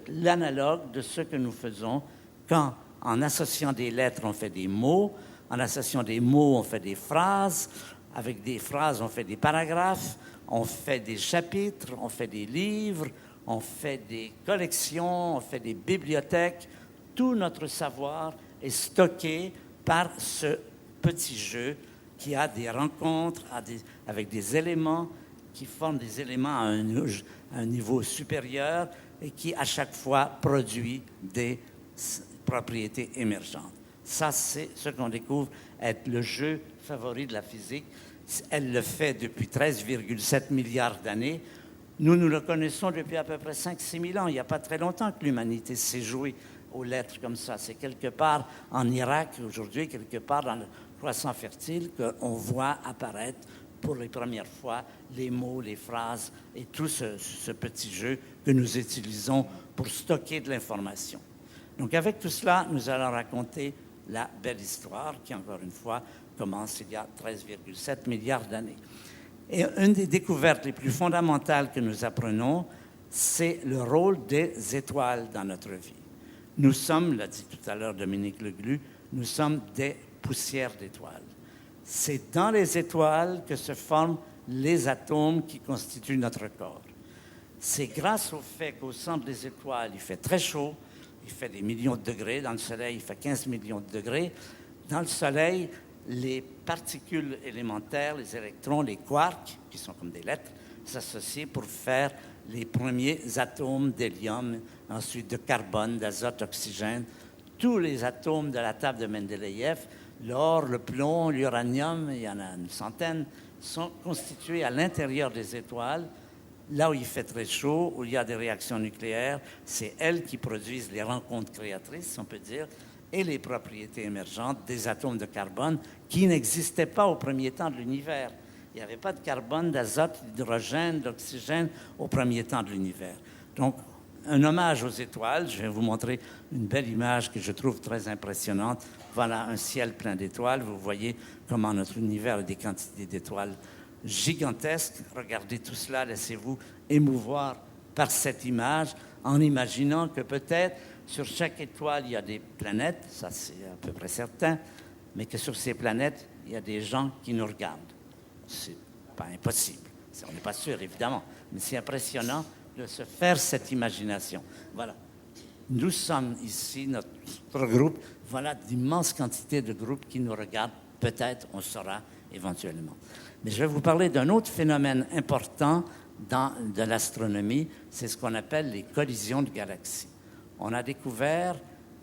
l'analogue de ce que nous faisons quand, en associant des lettres, on fait des mots, en associant des mots, on fait des phrases, avec des phrases, on fait des paragraphes, on fait des chapitres, on fait des livres, on fait des collections, on fait des bibliothèques. Tout notre savoir est stocké par ce petit jeu qui a des rencontres avec des éléments qui forment des éléments à un niveau supérieur et qui, à chaque fois, produit des propriétés émergentes. Ça, c'est ce qu'on découvre être le jeu favori de la physique. Elle le fait depuis 13,7 milliards d'années. Nous le connaissons depuis à peu près 5-6 000 ans. Il n'y a pas très longtemps que l'humanité s'est jouée aux lettres comme ça. C'est quelque part en Irak, aujourd'hui, quelque part dans le croissant fertile, qu'on voit apparaître pour les premières fois les mots, les phrases et tout ce petit jeu que nous utilisons pour stocker de l'information. Donc, avec tout cela, nous allons raconter la belle histoire qui, encore une fois, commence il y a 13,7 milliards d'années. Et une des découvertes les plus fondamentales que nous apprenons, c'est le rôle des étoiles dans notre vie. Nous sommes, l'a dit tout à l'heure Dominique Leglu, nous sommes des poussières d'étoiles. C'est dans les étoiles que se forment les atomes qui constituent notre corps. C'est grâce au fait qu'au centre des étoiles, il fait très chaud, il fait des millions de degrés. Dans le Soleil, il fait 15 millions de degrés. Dans le Soleil, les particules élémentaires, les électrons, les quarks, qui sont comme des lettres, s'associent pour faire les premiers atomes d'hélium, ensuite de carbone, d'azote, d'oxygène. Tous les atomes de la table de Mendeleïev, l'or, le plomb, l'uranium, il y en a une centaine, sont constituées à l'intérieur des étoiles, là où il fait très chaud, où il y a des réactions nucléaires. C'est elles qui produisent les rencontres créatrices, on peut dire, et les propriétés émergentes des atomes de carbone qui n'existaient pas au premier temps de l'univers. Il n'y avait pas de carbone, d'azote, d'hydrogène, d'oxygène au premier temps de l'univers. Donc, un hommage aux étoiles. Je vais vous montrer une belle image que je trouve très impressionnante. Voilà un ciel plein d'étoiles. Vous voyez comment notre univers a des quantités d'étoiles gigantesques. Regardez tout cela, laissez-vous émouvoir par cette image en imaginant que peut-être sur chaque étoile, il y a des planètes, ça c'est à peu près certain, mais que sur ces planètes, il y a des gens qui nous regardent. C'est pas impossible. On n'est pas sûr, évidemment, mais c'est impressionnant de se faire cette imagination. Voilà. Nous sommes ici, notre groupe, voilà d'immenses quantités de groupes qui nous regardent. Peut-être, on saura éventuellement. Mais je vais vous parler d'un autre phénomène important de l'astronomie, c'est ce qu'on appelle les collisions de galaxies. On a découvert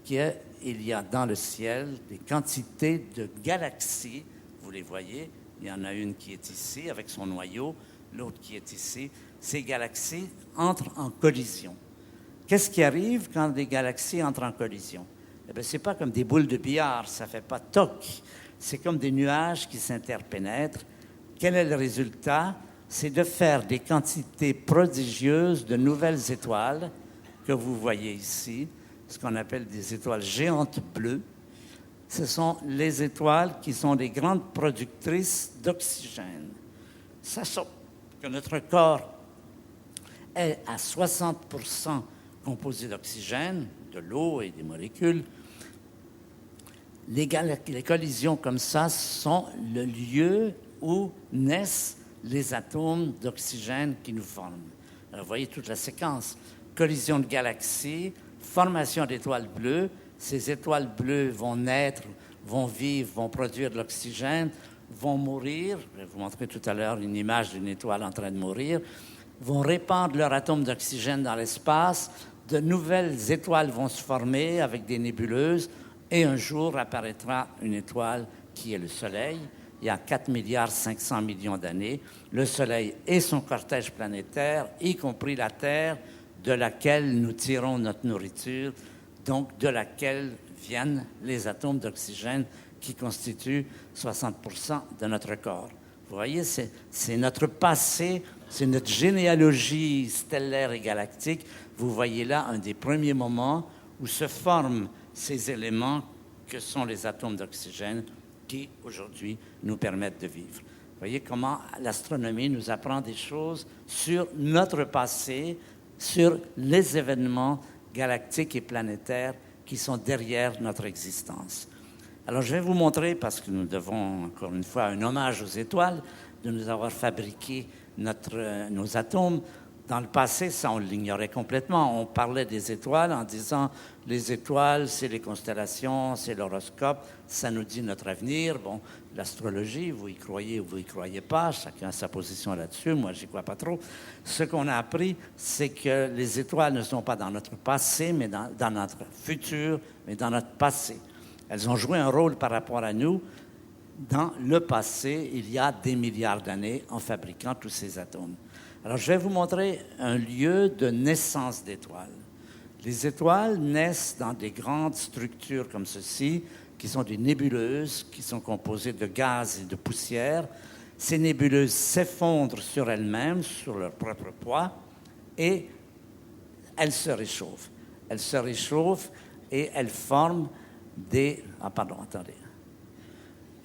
qu'il y a dans le ciel des quantités de galaxies, vous les voyez, il y en a une qui est ici avec son noyau, l'autre qui est ici. Ces galaxies entrent en collision. Qu'est-ce qui arrive quand des galaxies entrent en collision? Eh bien, ce n'est pas comme des boules de billard, ça ne fait pas toc. C'est comme des nuages qui s'interpénètrent. Quel est le résultat? C'est de faire des quantités prodigieuses de nouvelles étoiles que vous voyez ici, ce qu'on appelle des étoiles géantes bleues. Ce sont les étoiles qui sont des grandes productrices d'oxygène. Sachant que notre corps est à 60% composé d'oxygène, de l'eau et des molécules, les collisions comme ça sont le lieu où naissent les atomes d'oxygène qui nous forment. Alors, vous voyez toute la séquence. Collision de galaxies, formation d'étoiles bleues. Ces étoiles bleues vont naître, vont vivre, vont produire de l'oxygène, vont mourir. Je vais vous montrer tout à l'heure une image d'une étoile en train de mourir. Vont répandre leurs atomes d'oxygène dans l'espace. De nouvelles étoiles vont se former avec des nébuleuses. Et un jour apparaîtra une étoile qui est le Soleil. Il y a 4,5 milliards d'années. Le Soleil et son cortège planétaire, y compris la Terre, de laquelle nous tirons notre nourriture, donc de laquelle viennent les atomes d'oxygène qui constituent 60% de notre corps. Vous voyez, c'est notre passé, c'est notre généalogie stellaire et galactique. Vous voyez là un des premiers moments où se forment ces éléments que sont les atomes d'oxygène qui, aujourd'hui, nous permettent de vivre. Vous voyez comment l'astronomie nous apprend des choses sur notre passé, sur les événements galactiques et planétaires qui sont derrière notre existence. Alors, je vais vous montrer, parce que nous devons, encore une fois, un hommage aux étoiles, de nous avoir fabriqué nos atomes. Dans le passé, ça, on l'ignorait complètement. On parlait des étoiles en disant « les étoiles, c'est les constellations, c'est l'horoscope, ça nous dit notre avenir. » Bon, l'astrologie, vous y croyez ou vous y croyez pas, chacun a sa position là-dessus, moi, j'y crois pas trop. Ce qu'on a appris, c'est que les étoiles ne sont pas dans notre passé, mais dans notre futur, mais dans notre passé. Elles ont joué un rôle par rapport à nous dans le passé, il y a des milliards d'années, en fabriquant tous ces atomes. Alors, je vais vous montrer un lieu de naissance d'étoiles. Les étoiles naissent dans des grandes structures comme ceci, qui sont des nébuleuses, qui sont composées de gaz et de poussière. Ces nébuleuses s'effondrent sur elles-mêmes, sur leur propre poids, et elles se réchauffent. Elles se réchauffent et elles forment des... Ah, pardon, attendez.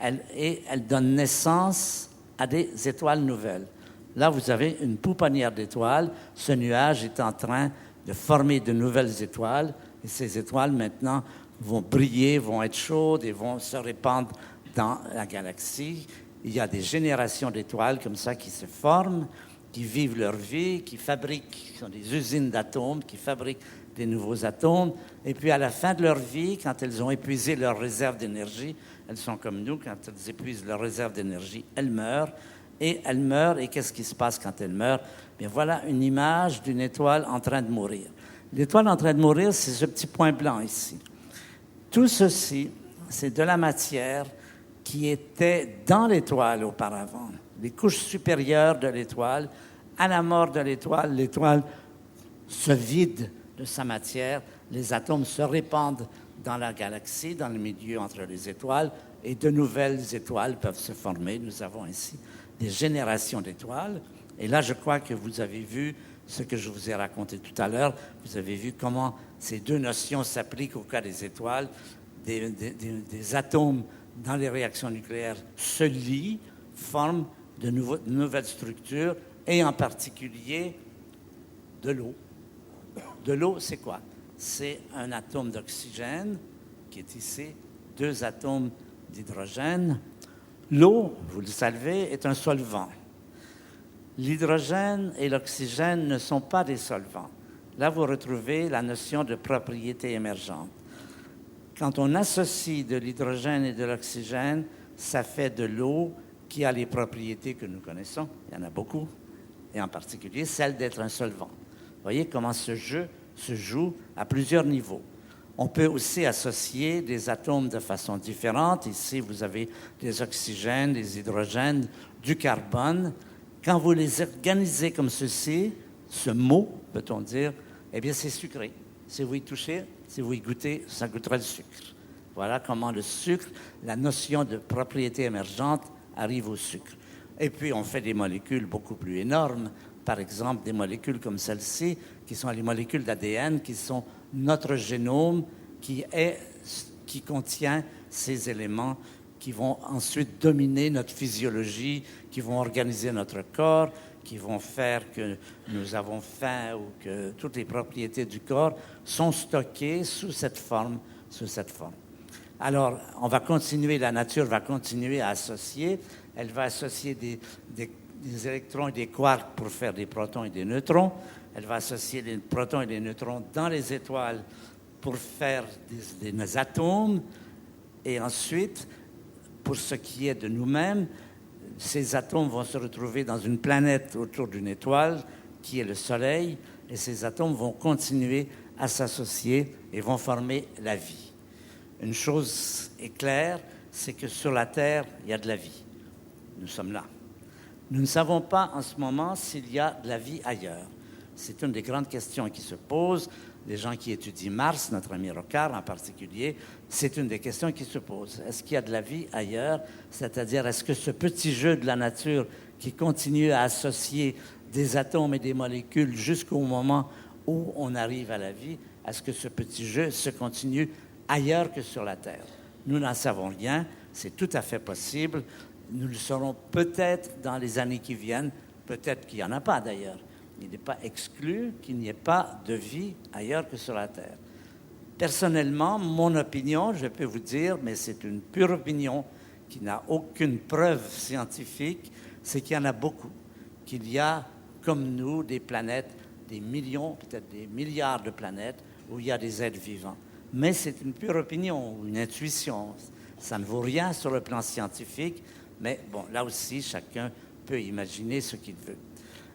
Elles donnent naissance à des étoiles nouvelles. Là, vous avez une pouponnière d'étoiles. Ce nuage est en train de former de nouvelles étoiles. Et ces étoiles, maintenant, vont briller, vont être chaudes et vont se répandre dans la galaxie. Il y a des générations d'étoiles comme ça qui se forment, qui vivent leur vie, qui sont des usines d'atomes, qui fabriquent des nouveaux atomes. Et puis, à la fin de leur vie, quand elles ont épuisé leur réserve d'énergie, elles sont comme nous, quand elles épuisent leur réserve d'énergie, elles meurent. Et elles meurent. Et qu'est-ce qui se passe quand elles meurent? Bien, voilà une image d'une étoile en train de mourir. L'étoile en train de mourir, c'est ce petit point blanc ici. Tout ceci, c'est de la matière qui était dans l'étoile auparavant. les couches supérieures de l'étoile. À la mort de l'étoile, l'étoile se vide de sa matière, les atomes se répandent dans la galaxie, dans le milieu entre les étoiles, et de nouvelles étoiles peuvent se former. Nous avons ainsi des générations d'étoiles. Et là, je crois que vous avez vu ce que je vous ai raconté tout à l'heure. Vous avez vu comment ces deux notions s'appliquent au cas des étoiles. Des atomes dans les réactions nucléaires se lient, forment de nouvelles structures, et en particulier de l'eau. De l'eau, c'est quoi? C'est un atome d'oxygène qui est ici, 2 atomes d'hydrogène. L'eau, vous le savez, est un solvant. L'hydrogène et l'oxygène ne sont pas des solvants. Là, vous retrouvez la notion de propriété émergente. Quand on associe de l'hydrogène et de l'oxygène, ça fait de l'eau qui a les propriétés que nous connaissons. Il y en a beaucoup, et en particulier celle d'être un solvant. Vous voyez comment ce jeu se joue à plusieurs niveaux. On peut aussi associer des atomes de façon différente. Ici, vous avez des oxygènes, des hydrogènes, du carbone. Quand vous les organisez comme ceci, ce mot, peut-on dire, eh bien, c'est sucré. Si vous y touchez, si vous y goûtez, ça goûtera le sucre. Voilà comment le sucre, la notion de propriété émergente, arrive au sucre. Et puis, on fait des molécules beaucoup plus énormes. Par exemple, des molécules comme celle-ci, qui sont les molécules d'ADN, qui sont notre génome, qui contient ces éléments qui vont ensuite dominer notre physiologie, qui vont organiser notre corps, qui vont faire que nous avons faim ou que toutes les propriétés du corps sont stockées sous cette forme. Alors, on va continuer, la nature va continuer à associer. Elle va associer des électrons et des quarks pour faire des protons et des neutrons. Elle va associer les protons et les neutrons dans les étoiles pour faire des atomes. Et ensuite, pour ce qui est de nous-mêmes, ces atomes vont se retrouver dans une planète autour d'une étoile qui est le Soleil, et ces atomes vont continuer à s'associer et vont former la vie. Une chose est claire, c'est que sur la Terre, il y a de la vie. Nous sommes là. Nous ne savons pas en ce moment s'il y a de la vie ailleurs. C'est une des grandes questions qui se posent. Les gens qui étudient Mars, notre ami Rocard en particulier, c'est une des questions qui se posent. Est-ce qu'il y a de la vie ailleurs? C'est-à-dire, est-ce que ce petit jeu de la nature qui continue à associer des atomes et des molécules jusqu'au moment où on arrive à la vie, est-ce que ce petit jeu se continue ailleurs que sur la Terre? Nous n'en savons rien. C'est tout à fait possible. Nous le saurons peut-être dans les années qui viennent. Peut-être qu'il n'y en a pas d'ailleurs. Il n'est pas exclu qu'il n'y ait pas de vie ailleurs que sur la Terre. Personnellement, mon opinion, je peux vous dire, mais c'est une pure opinion qui n'a aucune preuve scientifique, c'est qu'il y en a beaucoup. Qu'il y a, comme nous, des planètes, des millions, peut-être des milliards de planètes où il y a des êtres vivants. Mais c'est une pure opinion, une intuition. Ça ne vaut rien sur le plan scientifique, mais bon, là aussi, chacun peut imaginer ce qu'il veut.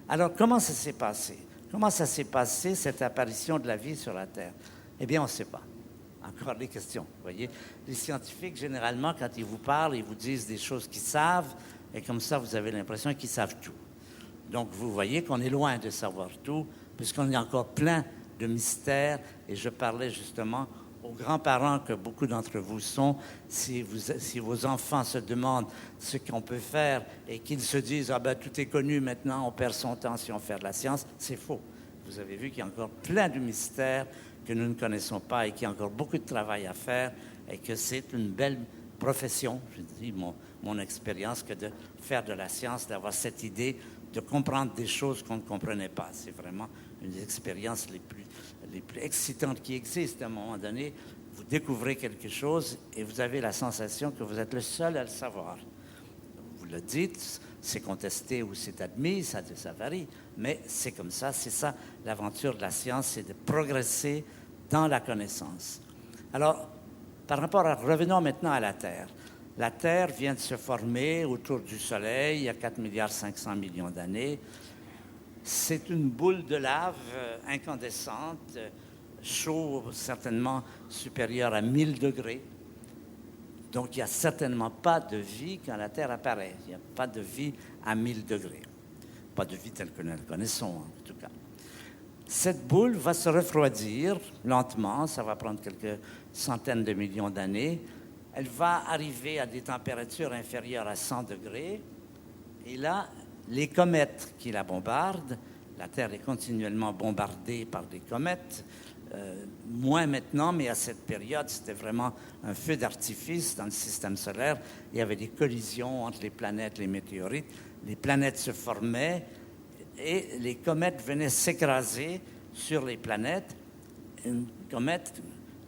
Alors, comment ça s'est passé? Comment ça s'est passé, cette apparition de la vie sur la Terre? Eh bien, on ne sait pas. Encore des questions, vous voyez. Les scientifiques, généralement, quand ils vous parlent, ils vous disent des choses qu'ils savent, et comme ça, vous avez l'impression qu'ils savent tout. Donc, vous voyez qu'on est loin de savoir tout, puisqu'on est encore plein de mystères, et je parlais justement aux grands-parents que beaucoup d'entre vous sont, si vos enfants se demandent ce qu'on peut faire et qu'ils se disent « Ah ben, tout est connu maintenant, on perd son temps si on fait de la science », c'est faux. Vous avez vu qu'il y a encore plein de mystères que nous ne connaissons pas et qu'il y a encore beaucoup de travail à faire et que c'est une belle profession, je dis mon expérience, que de faire de la science, d'avoir cette idée de comprendre des choses qu'on ne comprenait pas. C'est vraiment une des expériences les plus excitantes qui existent. À un moment donné, vous découvrez quelque chose et vous avez la sensation que vous êtes le seul à le savoir. Vous le dites, c'est contesté ou c'est admis, ça varie, mais c'est comme ça, c'est ça l'aventure de la science, c'est de progresser dans la connaissance. Alors, revenons maintenant à la Terre. La Terre vient de se former autour du Soleil il y a 4,5 milliards d'années. C'est une boule de lave incandescente, chaud, certainement supérieur à 1000 degrés, Donc, il n'y a certainement pas de vie quand la Terre apparaît. Il n'y a pas de vie à 1000 degrés. Pas de vie telle que nous la connaissons, en tout cas. Cette boule va se refroidir lentement, ça va prendre quelques centaines de millions d'années. Elle va arriver à des températures inférieures à 100 degrés. Et là, les comètes qui la bombardent, la Terre est continuellement bombardée par des comètes, moins maintenant, mais à cette période, c'était vraiment un feu d'artifice dans le système solaire. Il y avait des collisions entre les planètes, les météorites. Les planètes se formaient et les comètes venaient s'écraser sur les planètes. Une comète,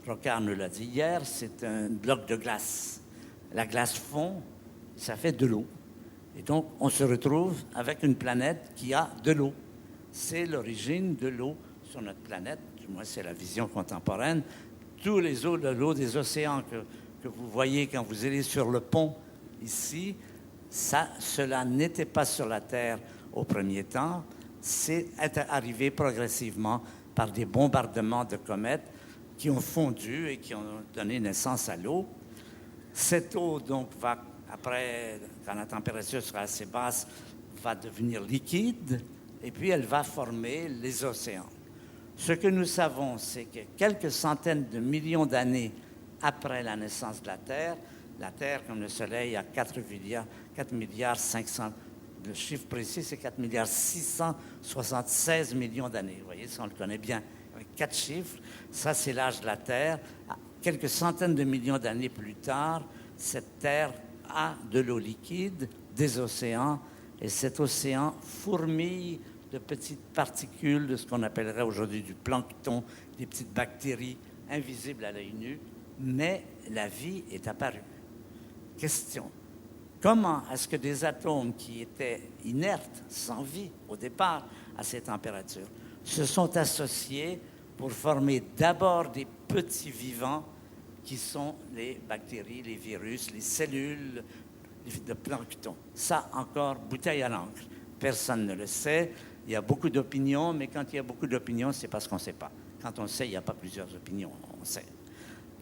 Rocard nous l'a dit hier, c'est un bloc de glace. La glace fond, ça fait de l'eau. Et donc, on se retrouve avec une planète qui a de l'eau. C'est l'origine de l'eau sur notre planète. Du moins, c'est la vision contemporaine. Tous les eaux de l'eau des océans que vous voyez quand vous allez sur le pont ici, cela n'était pas sur la Terre au premier temps. C'est arrivé progressivement par des bombardements de comètes qui ont fondu et qui ont donné naissance à l'eau. Cette eau, donc, va, après, quand la température sera assez basse, va devenir liquide et puis elle va former les océans. Ce que nous savons, c'est que quelques centaines de millions d'années après la naissance de la Terre, comme le Soleil, a 4 milliards 500, le chiffre précis, c'est 4 milliards 676 millions d'années. Vous voyez, ça, on le connaît bien. Avec 4 chiffres, ça, c'est l'âge de la Terre. Quelques centaines de millions d'années plus tard, cette Terre a de l'eau liquide, des océans, et cet océan fourmille de petites particules de ce qu'on appellerait aujourd'hui du plancton, des petites bactéries invisibles à l'œil nu, mais la vie est apparue. Question: comment est-ce que des atomes qui étaient inertes, sans vie au départ à ces températures, se sont associés pour former d'abord des petits vivants qui sont les bactéries, les virus, les cellules de plancton? Ça, encore, bouteille à l'encre. Personne ne le sait. Il y a beaucoup d'opinions, mais quand il y a beaucoup d'opinions, c'est parce qu'on ne sait pas. Quand on sait, il n'y a pas plusieurs opinions, on sait.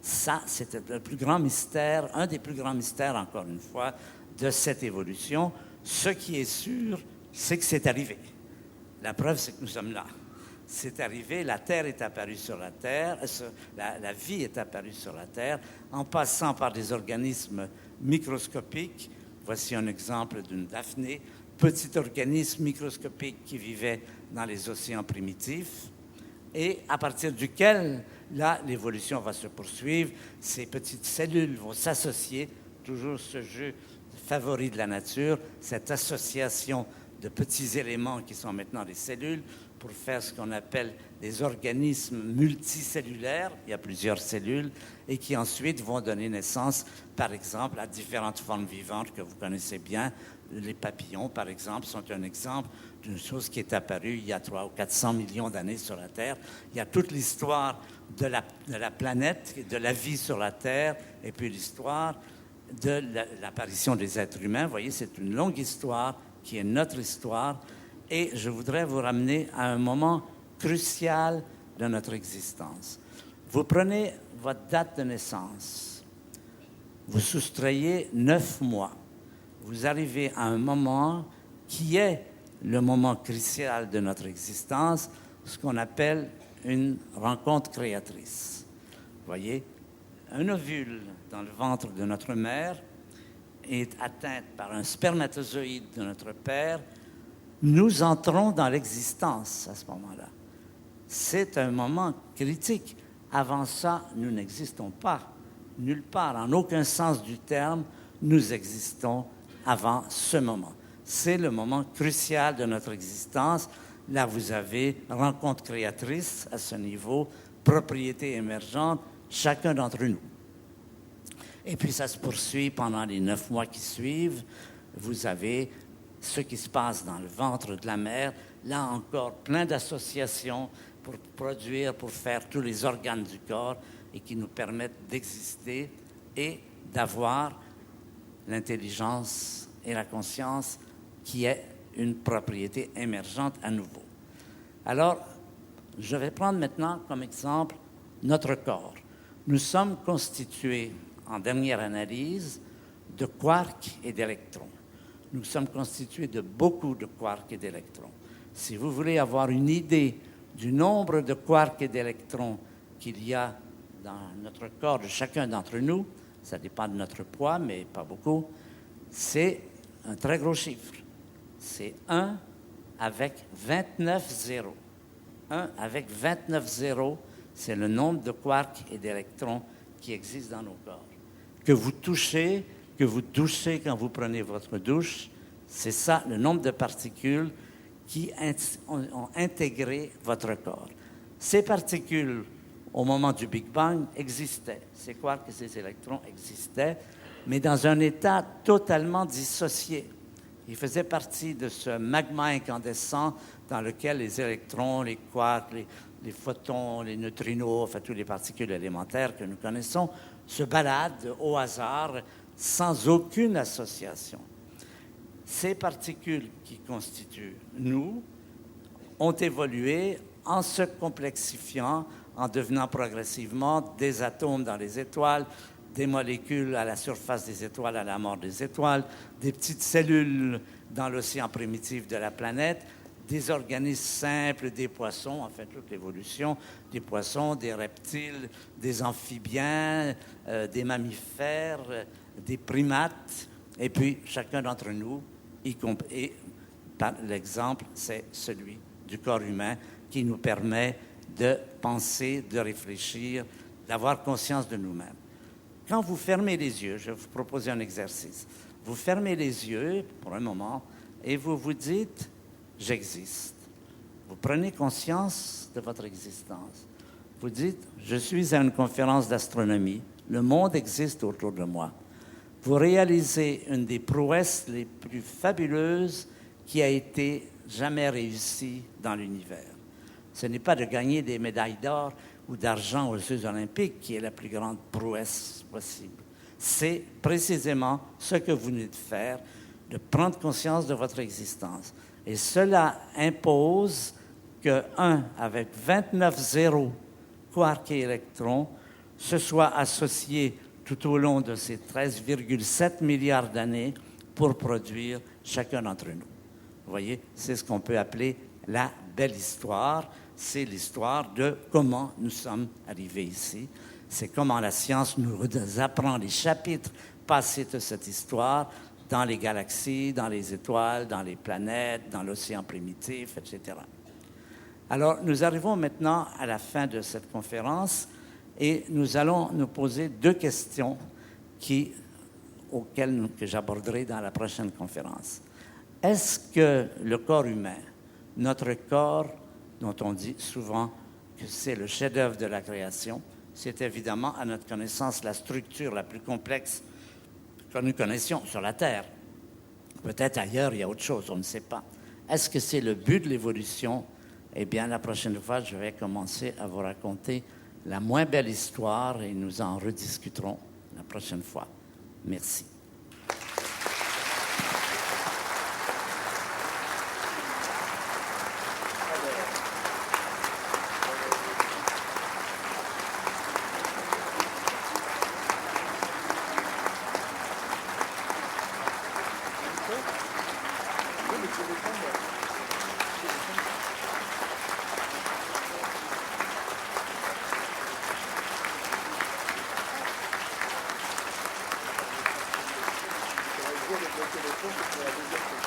Ça, c'est le plus grand mystère, un des plus grands mystères, encore une fois, de cette évolution. Ce qui est sûr, c'est que c'est arrivé. La preuve, c'est que nous sommes là. C'est arrivé, la Terre est apparue sur la Terre, la vie est apparue sur la Terre, en passant par des organismes microscopiques. Voici un exemple d'une daphnée, petit organisme microscopique qui vivait dans les océans primitifs et à partir duquel, là, l'évolution va se poursuivre. Ces petites cellules vont s'associer, toujours ce jeu favori de la nature, cette association de petits éléments qui sont maintenant des cellules pour faire ce qu'on appelle des organismes multicellulaires. Il y a plusieurs cellules et qui ensuite vont donner naissance, par exemple, à différentes formes vivantes que vous connaissez bien. Les papillons, par exemple, sont un exemple d'une chose qui est apparue il y a 300 ou 400 millions d'années sur la Terre. Il y a toute l'histoire de la planète, de la vie sur la Terre, et puis l'histoire de l'apparition des êtres humains. Vous voyez, c'est une longue histoire qui est notre histoire. Et je voudrais vous ramener à un moment crucial de notre existence. Vous prenez votre date de naissance, vous soustrayez 9 mois. Vous arrivez à un moment qui est le moment crucial de notre existence, ce qu'on appelle une rencontre créatrice. Vous voyez, un ovule dans le ventre de notre mère est atteint par un spermatozoïde de notre père. Nous entrons dans l'existence à ce moment-là. C'est un moment critique. Avant ça, nous n'existons pas. Nulle part, en aucun sens du terme, nous existons avant ce moment. C'est le moment crucial de notre existence. Là, vous avez rencontre créatrice à ce niveau, propriété émergente, chacun d'entre nous. Et puis, ça se poursuit pendant les 9 mois qui suivent. Vous avez ce qui se passe dans le ventre de la mère. Là encore, plein d'associations pour produire, pour faire tous les organes du corps et qui nous permettent d'exister et d'avoir l'intelligence et la conscience qui est une propriété émergente à nouveau. Alors, je vais prendre maintenant comme exemple notre corps. Nous sommes constitués en dernière analyse, de quarks et d'électrons. Nous sommes constitués de beaucoup de quarks et d'électrons. Si vous voulez avoir une idée du nombre de quarks et d'électrons qu'il y a dans notre corps de chacun d'entre nous, ça dépend de notre poids, mais pas beaucoup, c'est un très gros chiffre. C'est 1 avec 29 zéros. 1 avec 29 zéros, c'est le nombre de quarks et d'électrons qui existent dans nos corps. Que vous touchez quand vous prenez votre douche, c'est ça, le nombre de particules qui ont intégré votre corps. Ces particules, au moment du Big Bang, existaient. Ces quarks et ces électrons existaient, mais dans un état totalement dissocié. Ils faisaient partie de ce magma incandescent dans lequel les électrons, les quarks, les photons, les neutrinos, enfin toutes les particules élémentaires que nous connaissons, se baladent au hasard sans aucune association. Ces particules qui constituent nous ont évolué en se complexifiant, en devenant progressivement des atomes dans les étoiles, des molécules à la surface des étoiles à la mort des étoiles, des petites cellules dans l'océan primitif de la planète, des organismes simples, des poissons, enfin toute l'évolution des poissons, des reptiles, des amphibiens, des mammifères, des primates, et puis chacun d'entre nous, et l'exemple, c'est celui du corps humain qui nous permet de penser, de réfléchir, d'avoir conscience de nous-mêmes. Quand vous fermez les yeux, je vais vous proposer un exercice. Vous fermez les yeux pour un moment et vous vous dites « j'existe ». Vous prenez conscience de votre existence. Vous dites « je suis à une conférence d'astronomie, le monde existe autour de moi ». Vous réalisez une des prouesses les plus fabuleuses qui a été jamais réussie dans l'univers. Ce n'est pas de gagner des médailles d'or ou d'argent aux Jeux olympiques qui est la plus grande prouesse possible. C'est précisément ce que vous venez de faire, de prendre conscience de votre existence. Et cela impose que 1 avec 29 zéros, quarks et électrons, se soit associé tout au long de ces 13,7 milliards d'années pour produire chacun d'entre nous. Vous voyez, c'est ce qu'on peut appeler la belle histoire. C'est l'histoire de comment nous sommes arrivés ici. C'est comment la science nous apprend les chapitres passés de cette histoire dans les galaxies, dans les étoiles, dans les planètes, dans l'océan primitif, etc. Alors, nous arrivons maintenant à la fin de cette conférence et nous allons nous poser 2 questions que j'aborderai dans la prochaine conférence. Est-ce que le corps humain, notre corps, dont on dit souvent que c'est le chef-d'œuvre de la création, c'est évidemment, à notre connaissance, la structure la plus complexe que nous connaissions sur la Terre. Peut-être ailleurs, il y a autre chose, on ne sait pas. Est-ce que c'est le but de l'évolution? Eh bien, la prochaine fois, je vais commencer à vous raconter la moins belle histoire et nous en rediscuterons la prochaine fois. Merci. Le téléphone pour la deuxième question.